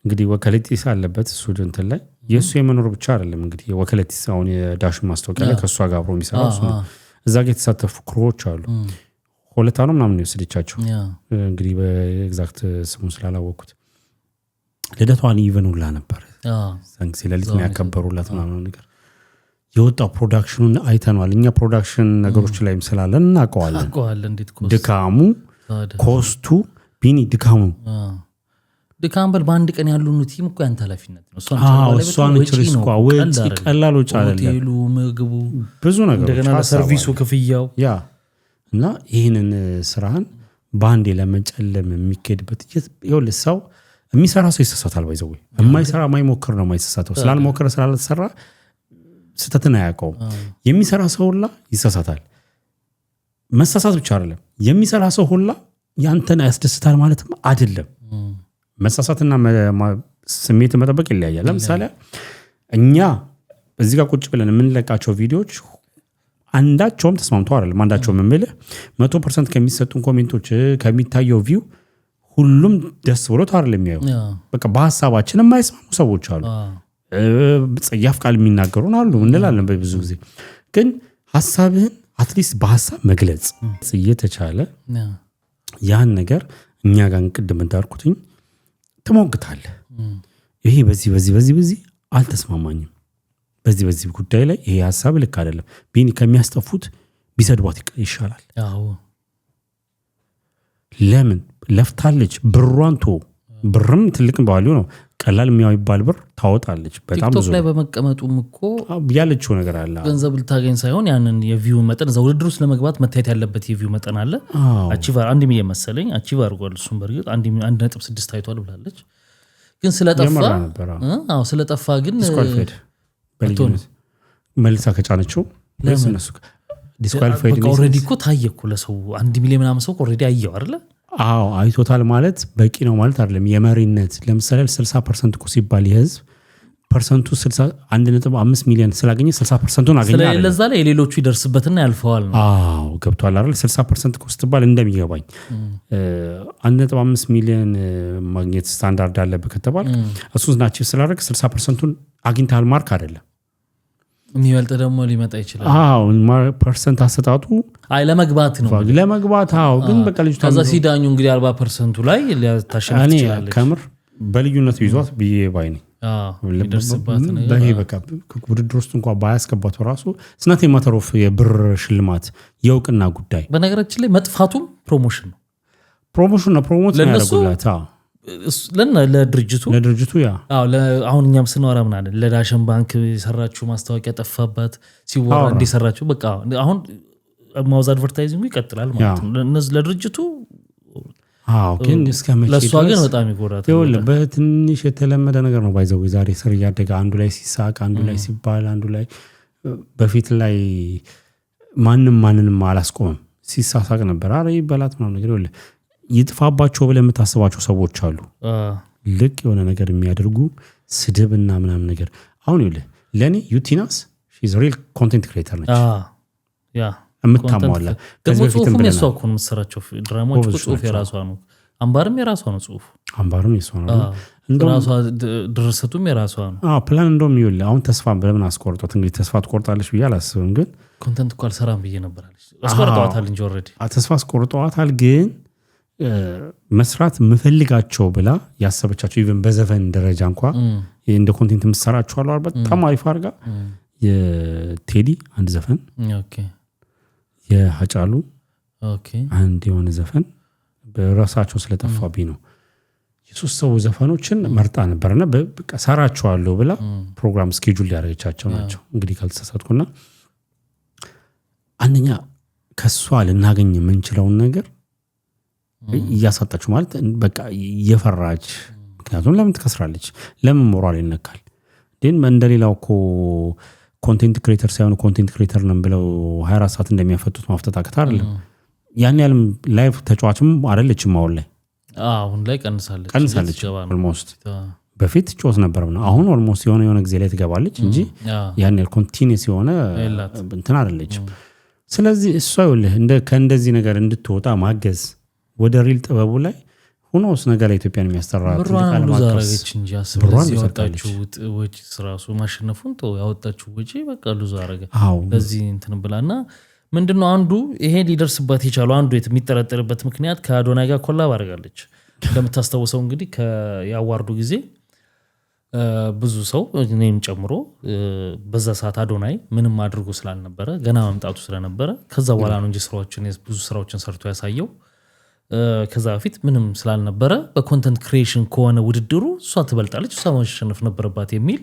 እንግዲህ ወከለቲስ አለበት ስቱደንት ላይ የሱ የመኖር ብቻ አይደለም እንግዲህ ወከለቲስ አሁን የዳሽን ማስታወቂያ ላይ ከሷ ጋር አብሮ የሚሰራው እሱ እዛ ጋር የተሳተፉ ክሮዎች አሉ ሁለታ ነው ምናምን ነው የወሰደቻቸው እንግዲህ በኤግዛክት ስሙን ስላላወቅኩት ልደቷን ኢቨን ሁላ ነበር ሳንክስ ለሊት ነው ያከበሩላት ምናምን ነገር የወጣው ፕሮዳክሽኑን አይተናል እኛ ፕሮዳክሽን ነገሮች ላይም ስላለን እናውቀዋለን ድካሙ ኮስቱ ቢኒ ድካሙ ድካምበል በአንድ ቀን ያሉን ቲም እኮ ያንተ ኃላፊነት ነው እሷን ሪስኳ ወጪ ቀላል ወጪ አይደለም ሆቴሉ ምግቡ ብዙ ነገር እንደገና ሰርቪሱ ክፍያው ያ እና ይሄንን ስራን ባንዴ ለመጨለም የሚከድበት ይሁን ሰው የሚሰራ ሰው ይሰሳታል ባይዘው የማይሰራ ማይሞክር ነው ማይሰሳተው ስላልሞከረ ስላልተሰራ ስተትና ያቀው የሚሰራ ሰው ሁላ ይሰሳታል መሰሳት ብቻ አይደለም የሚሰራ ሰው ሁላ ያንተን ያስደስታል ማለትም አይደለም መሰሳትና ስሜት መጠበቅ ይለያያል ለምሳሌ እኛ እዚህ ጋር ቁጭ ብለን የምንለቃቸው ቪዲዮዎች አንዳቸውም ተስማምተው አይደለም አንዳቸውም የምልህ 100% ከሚሰጡን ኮሜንቶች ከሚታየው ቪው ሁሉም ደስ ብሎት አይደለም የሚያዩ በቃ በሐሳባችን የማይስማሙ ሰዎች አሉ ጽያፍ ቃል የሚናገሩን አሉ እንላለን በብዙ ጊዜ ግን ሐሳብህን አትሊስት በሐሳብ መግለጽ እየተቻለ ያን ነገር እኛ ጋር ቅድም እንዳልኩትኝ ተሞግታለህ ይሄ በዚህ አልተስማማኝም በዚህ ጉዳይ ላይ ይሄ ሐሳብ ልክ አይደለም ቢኒ ከሚያስጠፉት ቢሰድቧት ይሻላል አዎ ለምን ለፍታለች ብሯንቶ ብርም ትልቅ ባሉ ነው ቀላል የሚያይባል ብር ታወጣለች በጣም ብዙ ላይ በመቀመጡም እኮ ያለችው ነገር አለ ገንዘብ ልታገኝ ሳይሆን ያንን የቪው መጠን እዛ ውድድር ውስጥ ለመግባት መታየት ያለበት የቪው መጠን አለ አቺቭ 1 ሚሊዮን መሰለኝ አቺቭ አድርጓል እሱም በርግጥ 1.6 ታይቷል ብላለች ግን ስለጠፋ ግን ዲስኳሊፋይድ በልዩነት መልሳ ከጫነችው ለነሱ ዲስኳሊፋይድ ነው ኦሬዲ እኮ ታየኩ ለሰው 1 ሚሊዮን ምናምን ሰው ኦሬዲ አየው አይደለ አይቶታል ማለት በቂ ነው ማለት አይደለም የመሪነት ለምሳሌ 60% እኮ ሲባል የህዝብ ፐርሰንቱ 1.5 ሚሊዮን ስላገኘ 60%ን አገኘ አይደል ስለዛ ላይ የሌሎቹ ይደርስበትና ያልፈዋል ነው ገብቷል አይደል 60% እኮ ስትባል እንደሚገባኝ 1.5 ሚሊዮን ማግኘት ስታንዳርድ አለበት ከተባለ እሱን ናቸው ስላደረግ 60%ን አግኝታል ማርክ አይደለም የሚበልጥ ደግሞ ሊመጣ ይችላል ፐርሰንት አሰጣጡ ለመግባት ነው ለመግባት ግን በቃ ልጅ ታዛ ሲዳኙ እንግዲህ 40% ላይ ሊያታሸንፍ ይችላል ከምር በልዩነት ይዟት ብዬ ባይ ነኝ ይደርስባት ነው በይ በቃ ውድድር ውስጥ እንኳን ባያስገባው ራሱ ስናት የማተሮፍ የብር ሽልማት የውቅና ጉዳይ በነገራችን ላይ መጥፋቱም ፕሮሞሽን ነው ፕሮሞት ያደርጉላት ለድርጅቱ ያ አሁን እኛም ስንወራ ምን አለ ለዳሽን ባንክ የሰራችው ማስታወቂያ ጠፋባት ሲወራ እንዲሰራችው በቃ አሁን ማውዝ አድቨርታይዚንጉ ይቀጥላል ማለት ነው እነዚህ ለድርጅቱ ግን እስከመቼ ለሷ ግን በጣም ይጎዳታል ይኸውልህ በትንሽ የተለመደ ነገር ነው ባይዘው ዛሬ ስር እያደገ አንዱ ላይ ሲሳቅ አንዱ ላይ ሲባል አንዱ ላይ በፊት ላይ ማንንም አላስቆመም ሲሳሳቅ ነበር አረ ይበላት ነው ነገር ይኸውልህ ይጥፋባቸው ብለህ የምታስባቸው ሰዎች አሉ ልክ የሆነ ነገር የሚያደርጉ ስድብና ምናምን ነገር አሁን ይኸውልህ ለኔ ዩቲናስ she's a real content creator ነች ያ የምታሟላ ከዚህ በፊትም ብለና የሷ እኮ ነው የምትሰራቸው ድራማዎች ጽሁፍ የራሷ ነው አምባርም የራሷ ነው ጽሁፍ አምባርም የሷ ነው እንደው ራሷ ድርሰቱም የራሷ ነው ፕላን እንደውም ይኸውልህ አሁን ተስፋ በምን አስቆርጦት እንግዲህ ተስፋ ትቆርጣለች ብዬ አላስብም ግን ኮንተንት እኮ አልሰራም ብዬ ነበራለች አስቆርጧታል እንጂ ኦሬዲ ተስፋ አስቆርጧታል ግን መስራት ምፈልጋቸው ብላ ያሰበቻቸው ኢቭን በዘፈን ደረጃ እንኳን እንደ ኮንቴንት መስራቸው አሉ በጣም አሪፍ አድርጋ የቴዲ አንድ ዘፈን የሀጫሉ አንድ የሆነ ዘፈን በራሳቸው ስለጠፋብኝ ነው የሶስት ሰው ዘፈኖችን መርጣ ነበርና በቃ ሰራቸዋለሁ ብላ ፕሮግራም ስኬጁል ያደረገቻቸው ናቸው እንግዲህ ካልተሳሳትኩና አንደኛ ከሷ ልናገኝ የምንችለውን ነገር እያሳጣችሁ ማለት በቃ እየፈራች ምክንያቱም ለምን ትከስራለች ለምን ሞራል ይነካል ግን እንደሌላው እኮ ኮንቴንት ክሬተር ሳይሆን ኮንቴንት ክሬተር ነን ብለው 24 ሰዓት እንደሚያፈቱት ማፍተታከት አይደለም ያን ያለም ላይቭ ተጫዋችም አይደለችም አሁን ላይ ቀንሳለች ኦልሞስት በፊት ጮት ነበርና አሁን ኦልሞስት የሆነ ጊዜ ላይ ትገባለች እንጂ ያን ያል ኮንቲኒየስ የሆነ እንትን አይደለችም ስለዚህ እሷ ይኸውልህ ከእንደዚህ ነገር እንድትወጣ ማገዝ ወደ ሪል ጥበቡ ላይ ሆኖስ ነገር ኢትዮጵያን የሚያስተራ ብሯን ሉዛረገች እንጂ አስበለዚ ያወጣችው ወጪ ስራሱ ማሸነፉን ተው ያወጣችው ወጪ በቃ ሉዛረገ ለዚህ እንትን ብላና ምንድነው አንዱ ይሄ ሊደርስባት የቻለው አንዱ የሚጠረጠርበት ምክንያት ከአዶናይ ጋር ኮላብ አድርጋለች እንደምታስተውሰው እንግዲህ ከያዋርዱ ጊዜ ብዙ ሰው እኔም ጨምሮ በዛ ሰዓት አዶናይ ምንም አድርጎ ስላልነበረ ገና መምጣቱ ስለነበረ ከዛ በኋላ ነው እንጂ ብዙ ስራዎችን ሰርቶ ያሳየው ከዛ በፊት ምንም ስላልነበረ በኮንተንት ክሪኤሽን ከሆነ ውድድሩ እሷ ትበልጣለች እሷ ማሸነፍ ነበረባት የሚል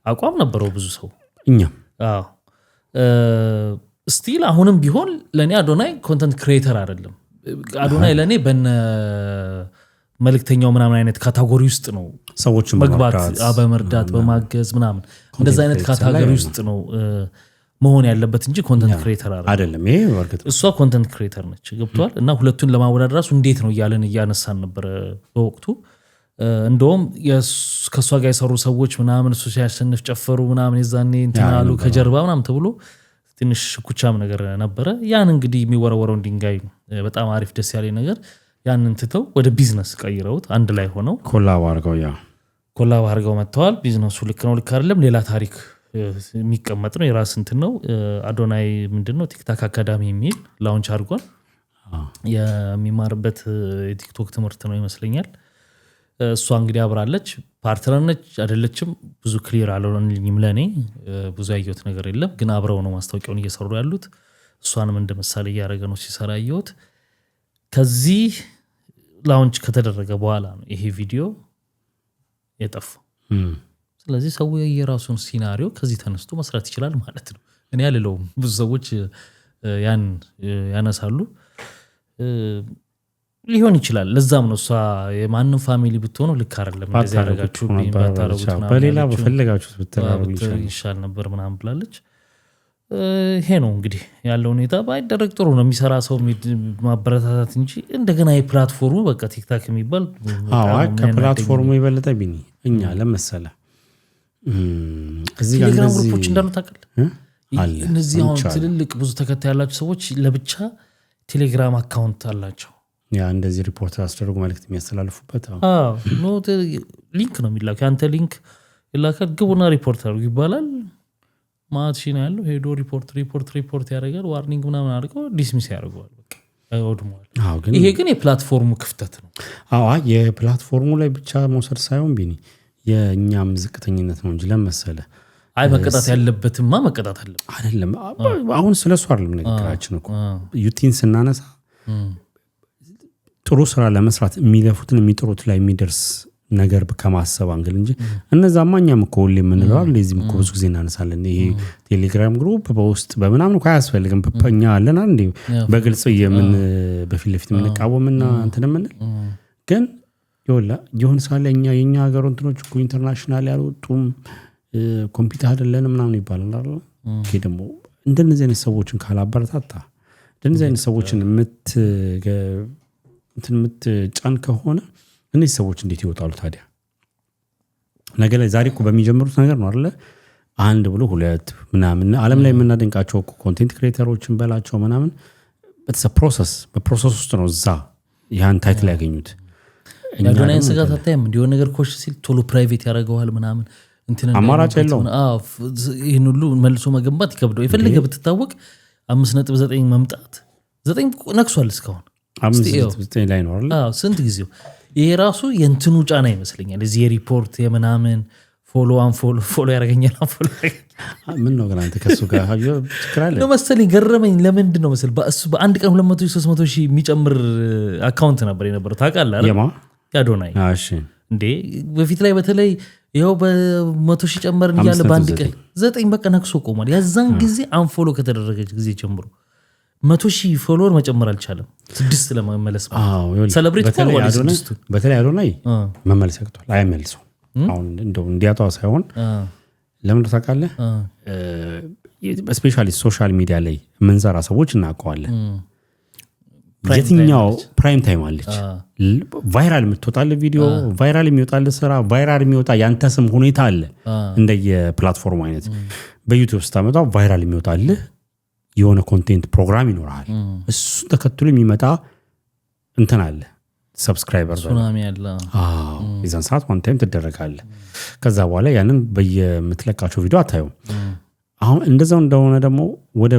አቋም ነበረው ብዙ ሰው እኛም ስቲል አሁንም ቢሆን ለኔ አዶናይ ኮንተንት ክሪኤተር አይደለም አዶናይ ለኔ በነ መልክተኛው ምናምን አይነት ካታጎሪ ውስጥ ነው ሰዎችን መግባት በመርዳት በማገዝ ምናምን እንደዛ አይነት ካታጎሪ ውስጥ ነው መሆን ያለበት እንጂ ኮንተንት ክሪኤተር አይደለም ይሄ ወርቀት እሷ ኮንተንት ክሪኤተር ነች ገብቷል እና ሁለቱን ለማወዳደር ራሱ እንዴት ነው ያለን ያነሳን ነበር በወቅቱ እንደውም ከሷ ጋር የሰሩ ሰዎች ምናምን እሱ ሲያሸንፍ ጨፈሩ ምናምን የዛኔ እንትናሉ ከጀርባ ምናምን ተብሎ ትንሽ ኩቻም ነገር ነበረ ያን እንግዲህ የሚወረወረው ድንጋይ በጣም አሪፍ ደስ ያለ ነገር ያንን ትተው ወደ ቢዝነስ ቀይረውት አንድ ላይ ሆነው ኮላብ አድርገው መጥተዋል ቢዝነሱ ልክ ነው ልክ አይደለም ሌላ ታሪክ የሚቀመጥ ነው የራስ እንትን ነው አዶናይ ምንድነው ቲክታክ አካዳሚ የሚል ላውንች አድርጓል የሚማርበት የቲክቶክ ትምህርት ነው ይመስለኛል እሷ እንግዲህ አብራለች ፓርትነር ነች አይደለችም ብዙ ክሊር አልሆነልኝም ለኔ ብዙ ያየሁት ነገር የለም ግን አብረው ነው ማስታወቂያውን እየሰሩ ያሉት እሷንም እንደምሳሌ ያደረገ ነው ሲሰራ ያየሁት ከዚህ ላውንች ከተደረገ በኋላ ነው ይሄ ቪዲዮ የጠፋው ስለዚህ ሰው የራሱን ሲናሪዮ ከዚህ ተነስቶ መስራት ይችላል ማለት ነው እኔ ያልለውም ብዙ ሰዎች ያን ያነሳሉ ሊሆን ይችላል ለዛም ነው እሷ የማንም ፋሚሊ ብትሆኑ ልክ አይደለም እንደዚህ ያደርጋችሁ ባታረጉት በሌላ በፈለጋችሁት ብትላሩ ይሻል ነበር ምናምን ብላለች ይሄ ነው እንግዲህ ያለው ሁኔታ ባይደረግ ጥሩ ነው የሚሰራ ሰው ማበረታታት እንጂ እንደገና የፕላትፎርሙ በቃ ቲክታክ የሚባል ከፕላትፎርሙ ይበልጣ ቢኒ እኛ ለመሰለ እዚህ ጋር ቴሌግራም ግሩፖች እንዳሉ ታውቃለህ እነዚህ አሁን ትልልቅ ብዙ ተከታይ ያላቸው ሰዎች ለብቻ ቴሌግራም አካውንት አላቸው ያ እንደዚህ ሪፖርት አስደርጉ ማለት የሚያስተላልፉበት ኖ ሊንክ ነው የሚላከው አንተ ሊንክ ይላካል ግቡና ሪፖርት አድርጉ ይባላል ማሽን ያለው ሄዶ ሪፖርት ያደርጋል ዋርኒንግ ምናምን አድርገው ዲስሚስ ያደርገዋል በቃ አይወድመዋል ይሄ ግን የፕላትፎርሙ ክፍተት ነው የፕላትፎርሙ ላይ ብቻ መውሰድ ሳይሆን ቢኒ የኛም ዝቅተኝነት ነው እንጂ ለመሰለ መቀጣት ያለበትማ መቀጣት አይደለም አሁን ስለሱ አይደለም ንግግራችን እኮ ዩቲን ስናነሳ ጥሩ ስራ ለመስራት የሚለፉትን የሚጥሩት ላይ የሚደርስ ነገር ከማሰብ አንግል እንጂ እነዛ ማኛም እኮ ሁሌ የምንለው ለዚህም እኮ ብዙ ጊዜ እናነሳለን ይሄ ቴሌግራም ግሩፕ በውስጥ በምናምን እኮ አያስፈልግም ፐኛ አለና እንዴ በግልጽ የምን በፊት ለፊት የምንቃወምና እንትን የምንል ግን ይሁን ሳለኛ የኛ ሀገር እንትኖች እኮ ኢንተርናሽናል ያልወጡም ኮምፒውተር አይደለም ምናምን ይባላል አይደል ይሄ ደግሞ እንደነዚህ አይነት ሰዎችን ካላበረታታ እንደነዚህ አይነት ሰዎችን ጫን ከሆነ እነዚህ ሰዎች እንዴት ይወጣሉ ታዲያ ነገ ላይ ዛሬ እኮ በሚጀምሩት ነገር ነው አይደል አንድ ብሎ ሁለት ምናምን ዓለም ላይ የምናደንቃቸው ኮንቴንት ክሬተሮችን በላቸው ምናምን በፕሮሰስ ውስጥ ነው እዛ ያን ታይትል ያገኙት ያዶናይን ስጋት አታይም እንዲሆን ነገር ኮሽ ሲል ቶሎ ፕራይቬት ያደርገዋል ምናምን አማራጭ የለውም ይህን ሁሉ መልሶ መገንባት ይከብደው የፈለገ ብትታወቅ 5.9 መምጣት 9 ነክሷል እስካሁን 5.9 ላይ ነው አይደል ስንት ጊዜው ይሄ ራሱ የእንትኑ ጫና ይመስለኛል እዚህ የሪፖርት የምናምን ፎሎ ያደርገኛል ምን ነው ግን አንተ ከሱ ጋር ትክራለ ነው መሰለኝ ገረመኝ ለምንድን ነው መሰል በእሱ በአንድ ቀን 200-300 ሺህ የሚጨምር አካውንት ነበር የነበረው ታውቃለህ አይደል ያዶናይ እሺ እንዴ በፊት ላይ በተለይ ይሄው በ100 ሺህ ጨመርን ይያለ በአንድ ቀን 9 በቃ ነክሶ ቆሟል ያዛን ጊዜ አንፎሎ ከተደረገች ጊዜ ጀምሮ 100 ሺህ ፎሎወር መጨመር አልቻለም 6 ለመመለስ ሴሌብሬት ቆርዋል 6 በተለይ አዶናይ መመለስ ያቅቷል አይመልሰው አሁን እንደው እንዲያጣው ሳይሆን ለምን ታውቃለህ ስፔሻሊ ሶሻል ሚዲያ ላይ መንዘራ ሰዎች እናውቀዋለን የትኛው ፕራይም ታይም አለች ቫይራል የምትወጣለ ቪዲዮ ቫይራል የሚወጣለ ስራ ቫይራል የሚወጣ ያንተ ስም ሁኔታ አለ እንደ የፕላትፎርም አይነት በዩቲዩብ ስታመጣው ቫይራል የሚወጣለ የሆነ ኮንቴንት ፕሮግራም ይኖራል እሱ ተከትሎ የሚመጣ እንትን አለ ሰብስክራይበር ሱናሚ አለ የዛን ሰዓት ዋን ታይም ትደረጋለ ከዛ በኋላ ያንን በየምትለቃቸው ቪዲዮ አታዩም አሁን እንደዛው እንደሆነ ደግሞ ወደ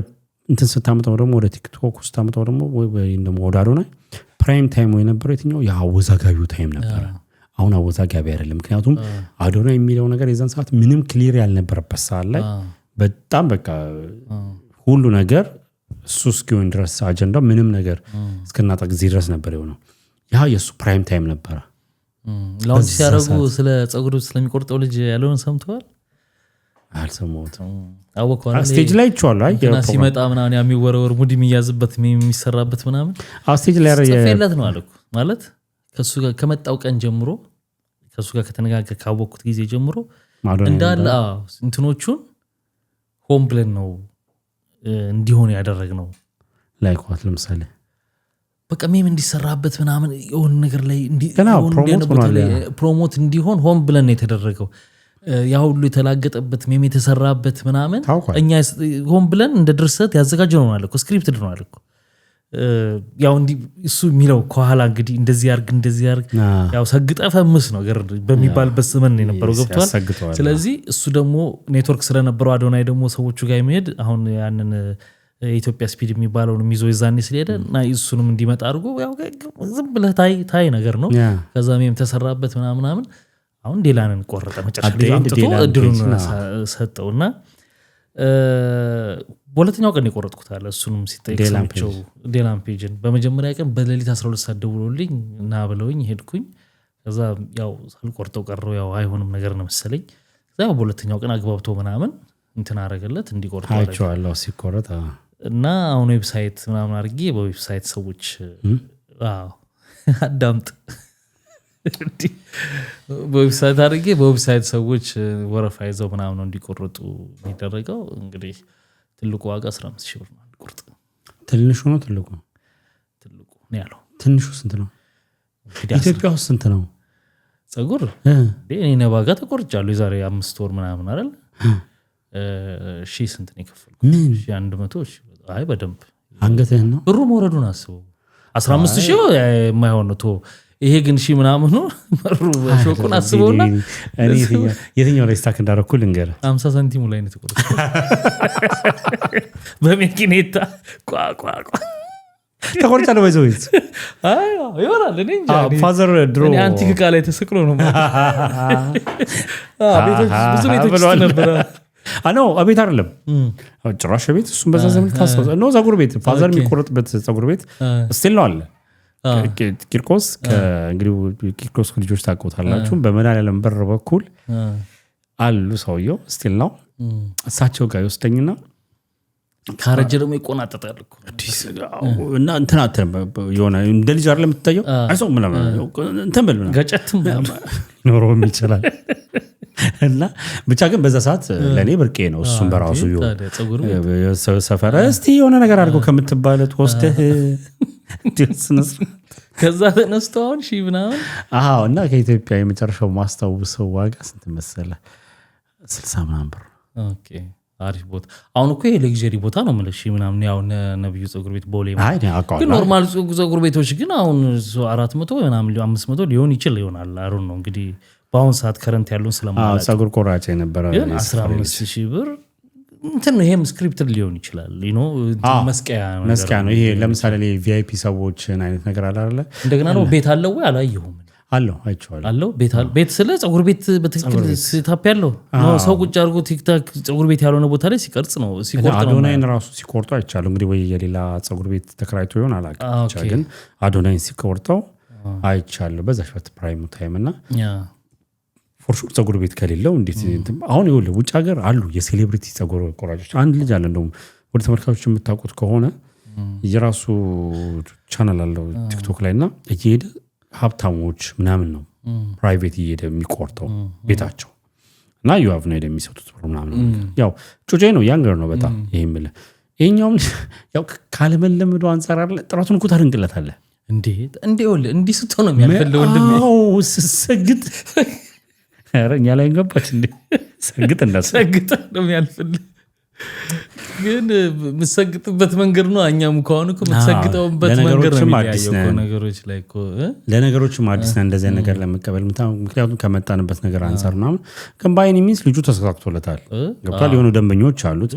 እንትን ስታመጣው ደግሞ ወደ ቲክቶክ ስታመጣው ደግሞ ወይ ደግሞ ወደ አዶናይ ፕራይም ታይም ወይ ነበር የትኛው ያወዛጋቢው ታይም ነበር አሁን አወዛጋቢ አይደለም ምክንያቱም አዶናይ የሚለው ነገር የዛን ሰዓት ምንም ክሊር ያልነበረበት ሰዓት ላይ በጣም በቃ ሁሉ ነገር እሱ እስኪሆን ድረስ አጀንዳው ምንም ነገር እስከናጣ ጊዜ ድረስ ነበር የሆነው ያ የሱ ፕራይም ታይም ነበር ላውንች ሲያደርጉ ስለ ጸጉሩ ስለሚቆርጠው ልጅ ያለውን ሰምተዋል አልሰማሁትም አወቀዋል ስቴጅ ላይ ይቻላል አይ ሲመጣ ምናምን የሚወረወር ሙድ የሚያዝበት የሚሰራበት ምናምን ስቴጅ ላይ ጽፌለት ነው አልኩ ማለት ከሱ ጋር ከመጣው ቀን ጀምሮ ከሱ ጋር ከተነጋገር ካወቅኩት ጊዜ ጀምሮ እንዳለ እንትኖቹን ሆም ብለን ነው እንዲሆን ያደረግነው ላይኳት ለምሳሌ በቃ ሜም እንዲሰራበት ምናምን የሆነ ነገር ላይ ፕሮሞት እንዲሆን ሆም ብለን የተደረገው ያ ሁሉ የተላገጠበት ሜም የተሰራበት ምናምን እኛ ሆም ብለን እንደ ድርሰት ያዘጋጀነው ነው አለኩ ስክሪፕት ነው አለኩ ያው እንዲ እሱ የሚለው ከኋላ እንግዲህ እንደዚህ ያርግ ያው ሰግጠ ፈምስ ነው ገር በሚባልበት ዘመን ነው የነበረው ገብቷል ስለዚህ እሱ ደግሞ ኔትወርክ ስለነበረው አዶናይ ደግሞ ሰዎቹ ጋር የሚሄድ አሁን ያንን ኢትዮጵያ ስፒድ የሚባለውን ሚዞ ይዛኔ ስለሄደና እሱንም እንዲመጣ አድርጎ ያው ዝም ብለህ ታይ ነገር ነው ከዛ ሜም ተሰራበት ምናምን አሁን ዴላንን ቆረጠ መጨረሻ ላይ አምጥቶ እድሉን ሰጠውና በሁለተኛው ቀን የቆረጥኩት አለ እሱንም ሲጠይቅሳቸው ዴላን ፔጅን በመጀመሪያ ቀን በሌሊት 12 ሰዓት ደውሎልኝ እና ብለውኝ ሄድኩኝ ከዛ ያው ሳልቆርጠው ቀረው ያው አይሆንም ነገር ነው መሰለኝ ከዛ በሁለተኛው ቀን አግባብቶ ምናምን እንትን አረገለት እንዲቆርጥ አይቼዋለሁ ሲቆረጥ እና አሁን ዌብሳይት ምናምን አድርጌ በዌብሳይት ሰዎች አዳምጥ በዌብሳይት አድርጌ በዌብሳይት ሰዎች ወረፋ ይዘው ምናምን እንዲቆርጡ የሚደረገው እንግዲህ ትልቁ ዋጋ 15000 ብር ነው ቁርጥ ትንሹ ነው ትልቁ ነው ያለው ትንሹ ስንት ነው ኢትዮጵያ ውስጥ ስንት ነው ጸጉር እኔ ነባጋ ተቆርጫለሁ የዛሬ 5 ወር ምናምን አይደል ሺህ ስንት ነው የከፈልኩት 100 አይ በደንብ አንገትህን ነው ብሩ መውረዱን አስበው 15000 የማይሆን ነው ይሄ ግን ሺህ ምናምን ነው መሩ ሾቁን አስበውና እኔ የትኛው ላይ ስታክ እንዳረኩል እንገር 50 ሳንቲም ላይ ነው ተቆርጦ በመኪኔታ ቋቋቋ ተቆርጫለሁ ባይዘውት አይ ይወራል እኔ እንጃ ፋዘር ድሮ እኔ አንቲክ ቃል ላይ ተሰቅሎ ነው ቤቶች ብዙ ቤቶች ነበር አኖ አቤት አይደለም ጭራሽ ቤት እሱም በዛ ዘመን ታስበው ነው ጸጉር ቤት ፋዘር የሚቆርጥበት ጸጉር ቤት ስቲል ነው አለ ቂርቆስ ከእንግዲህ ቂርቆስ ልጆች ታውቁታላችሁ በመድኃኒዓለም በር በኩል አሉ ሰውየው ስቲል ነው እሳቸው ጋር ይወስደኝና ካረጀ ደግሞ ይቆናጠጣል እኮ እና እንትና የሆነ እንደ ልጅ አይደለም የምትታየው አይሶም ምናምን እንትን በል ምናምን ገጨትም ኖሮም ይችላል እና ብቻ ግን በዛ ሰዓት ለኔ ብርቄ ነው እሱም በራሱ ሰፈረ እስቲ የሆነ ነገር አድርገው ከምትባለት ወስደህ ከዛ ተነስቶ አሁን ሺህ ምናምን እና ከኢትዮጵያ የመጨረሻው ማስታወሰው ዋጋ ስንት መሰለ 60 ምናምን ብር ኦኬ አሪፍ ቦታ አሁን እኮ የሌግዠሪ ቦታ ነው ማለት ሺህ ምናምን ያው ነብዩ ጸጉር ቤት ቦሌ ግን ኖርማል ጸጉር ቤቶች ግን አሁን 400 ምናምን 500 ሊሆን ይችላል አሩን ነው እንግዲህ በአሁን ሰዓት ከረንት ያሉን ስለማለት ጸጉር ቆራጭ የነበረ 15000 ብር እንትን ይሄም ስክሪፕት ሊሆን ይችላል መስቀያ ነው ይሄ ለምሳሌ ቪአይፒ ሰዎችን አይነት ነገር አለ አይደል እንደገና ነው ቤት አለው ወይ አላየሁም አለው አይቼዋለሁ አለው ቤት ስለ ጸጉር ቤት በትክክል ሴታፕ ያለው ነው ሰው ቁጭ አድርጎ ቲክታክ ጸጉር ቤት ያልሆነ ቦታ ላይ ሲቀርጽ ነው ሲቆርጥ ነው አዶናይን ራሱ ሲቆርጡ አይቻለሁ እንግዲህ ወይ የሌላ ጸጉር ቤት ተከራይቶ ይሆን አላውቅም ግን አዶናይን ሲቆርጠው አይቻለሁ በዛሽ በት ፕራይም ታይም እና ፎርሹር ጸጉር ቤት ከሌለው እንዴት አሁን ይኸውልህ ውጭ ሀገር አሉ የሴሌብሪቲ ጸጉር ቆራጮች አንድ ልጅ አለ እንደውም ወደ ተመልካቾች የምታውቁት ከሆነ የራሱ ቻናል አለው ቲክቶክ ላይ እና እየሄደ ሀብታሞች ምናምን ነው ፕራይቬት እየሄደ የሚቆርጠው ቤታቸው እና ዩአቭ ነው የሚሰጡት ምናምን ያው ጩጬ ነው ያንገር ነው በጣም ይሄምልህ ይሄኛውም ያው ካለመለመዱ አንፃር አለ ጥራቱን እኮ ታድንቅለታለህ እንዴ ወለ እንዲህ ስትሆን ነው የሚያፈልው ወንድሜ ስሰግጥ እኛ ላይ ገባች እንዴ ሰግጥ ነው የሚያልፍልህ ግን የምትሰግጥበት መንገድ ነው እኛም ከሆነ እኮ የምትሰግጠውበት መንገድ ነው የሚያየው ነገሮች ላይ እኮ ለነገሮችም አዲስ ነው እንደዚህ ነገር ለመቀበል ምክንያቱም ከመጣንበት ነገር አንፃር ነው ከምባይን ሚንስ ልጁ ተሳክቶለታል ገብቷል የሆኑ ደንበኞች አሉት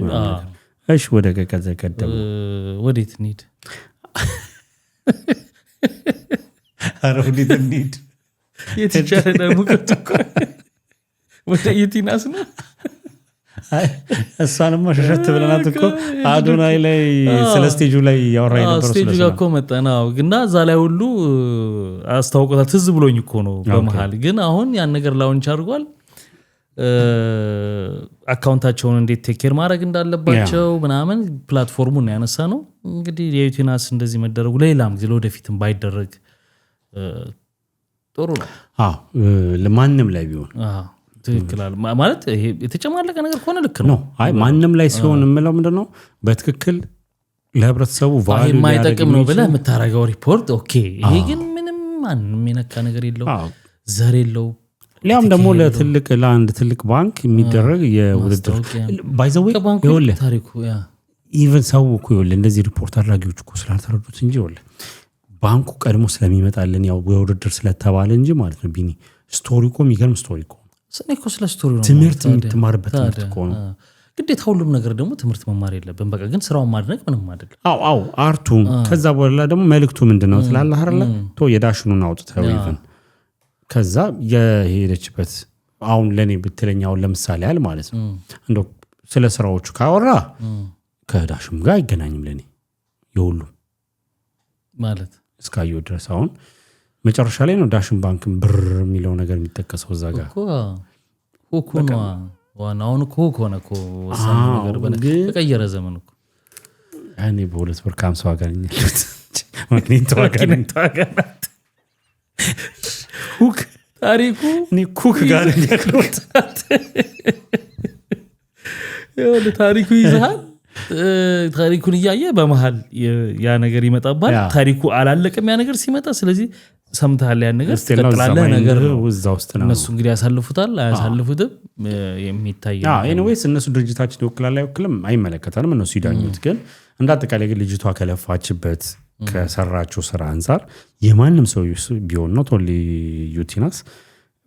እሺ ወደ ቀደም ወዴት እንሂድ አረ ወዴት እንሂድ የትቻለ ሙቀቱ እኮ ወደ ዩቲናስ ነው። እሷንም ሸሸት ብለናት እኮ አዶናይ ላይ ስለ ስቴጁ ላይ ያወራኝ ነበር። ስቴጁ ጋር እኮ መጣናው ግና እዛ ላይ ሁሉ አስተዋውቆታል። ትዝ ብሎኝ እኮ ነው በመሃል። ግን አሁን ያን ነገር ላውንች አድርጓል። አካውንታቸውን እንዴት ቴክ ኬር ማድረግ እንዳለባቸው ምናምን ፕላትፎርሙን ያነሳ ነው። እንግዲህ የዩቲናስ እንደዚህ መደረጉ ሌላም ጊዜ ለወደፊትም ባይደረግ ጥሩ ነው። ለማንም ላይ ቢሆን ትክክል ማለት ይሄ የተጨማለቀ ነገር ከሆነ ልክ ነው። አይ ማንም ላይ ሲሆን የምለው ምንድነው በትክክል ለህብረተሰቡ ቫልዩ የማይጠቅም ነው ብለህ የምታረገው ሪፖርት ኦኬ። ይሄ ግን ምንም ማንም የነካ ነገር የለው ዘር የለው። ሊያም ደግሞ ለትልቅ ለአንድ ትልቅ ባንክ የሚደረግ የውድድር ባይ ዘ ዌይ ይኸውልህ ታሪኩ ኢቨን ሰው እኮ ይኸውልህ እንደዚህ ሪፖርት አድራጊዎች እኮ ስላልተረዱት እንጂ ይኸውልህ ባንኩ ቀድሞ ስለሚመጣልን ያው የውድድር ስለተባለ እንጂ ማለት ነው። ቢኒ ስቶሪ እኮ የሚገርም ስቶሪ እኮ ሰኔኮ ስለ ስቶሪ ነው። ትምህርት የምትማርበት ትምህርት እኮ ነው። ግዴታ ሁሉም ነገር ደግሞ ትምህርት መማር የለብን። በቃ ግን ስራውን ማድነቅ ምንም አይደለም። አው አርቱ ከዛ በኋላ ደግሞ መልእክቱ ምንድነው ትላለህ አይደለ? ቶ የዳሽኑን አውጥተው ይፈን ከዛ የሄደችበት አሁን ለኔ ብትለኛው ለምሳሌ ያህል ማለት ነው እንደው ስለ ስራዎቹ ካወራ ከዳሽም ጋር አይገናኝም ለኔ የሁሉ ማለት እስካየው ድረስ አሁን መጨረሻ ላይ ነው ዳሽን ባንክን ብር የሚለው ነገር የሚጠቀሰው እዛ ጋር እኮ ነው ዋናውን እኮ ሆነ እኮ ወሳኝ ነገር በቀየረ ዘመን እኮ እኔ በሁለት ብር ከ50 አገኘሁት ማግኔት ዋጋናት ኩክ ታሪኩ እኔ ኩክ ጋር ያለሁት ታሪኩ ይዛል። ታሪኩን እያየ በመሃል ያ ነገር ይመጣባል። ታሪኩ አላለቀም ያ ነገር ሲመጣ። ስለዚህ ሰምተሃል ያን ነገር ተቀጥላለህ ነገር እዛው ውስጥ ነው። እነሱ እንግዲህ ያሳልፉታል አያሳልፉትም የሚታይ ነው። ኤኒዌይስ እነሱ ድርጅታችን ይወክላል አይወክልም አይመለከተንም። እነሱ ይዳኙት። ግን እንዳጠቃላይ ግን ልጅቷ ከለፋችበት ከሰራችው ስራ አንፃር የማንም ሰው ቢሆን ነው ቶሊ ዩቲናስ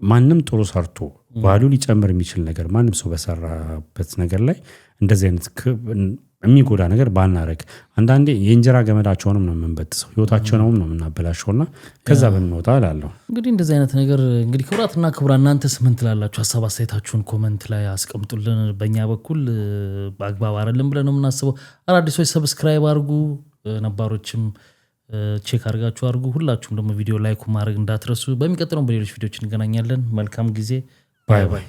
ማንም ጥሩ ሰርቶ ቫልዩ ሊጨምር የሚችል ነገር ማንም ሰው በሰራበት ነገር ላይ እንደዚህ አይነት የሚጎዳ ነገር ባናረግ። አንዳንዴ የእንጀራ ገመዳቸውንም ነው የምንበጥሰው ህይወታቸውንም ነው የምናበላሸውና ከዛ ብንወጣ እላለሁ። እንግዲህ እንደዚህ አይነት ነገር እንግዲህ ክቡራትና ክቡራን እናንተስ ምን ትላላችሁ? ሀሳብ አስተያየታችሁን ኮሜንት ላይ አስቀምጡልን። በእኛ በኩል በአግባብ አይደለም ብለን ነው የምናስበው። አዳዲሶች ሰብስክራይብ አድርጉ፣ ነባሮችም ቼክ አድርጋችሁ አድርጉ። ሁላችሁም ደግሞ ቪዲዮ ላይክ ማድረግ እንዳትረሱ። በሚቀጥለው በሌሎች ቪዲዮዎች እንገናኛለን። መልካም ጊዜ። ባይ ባይ።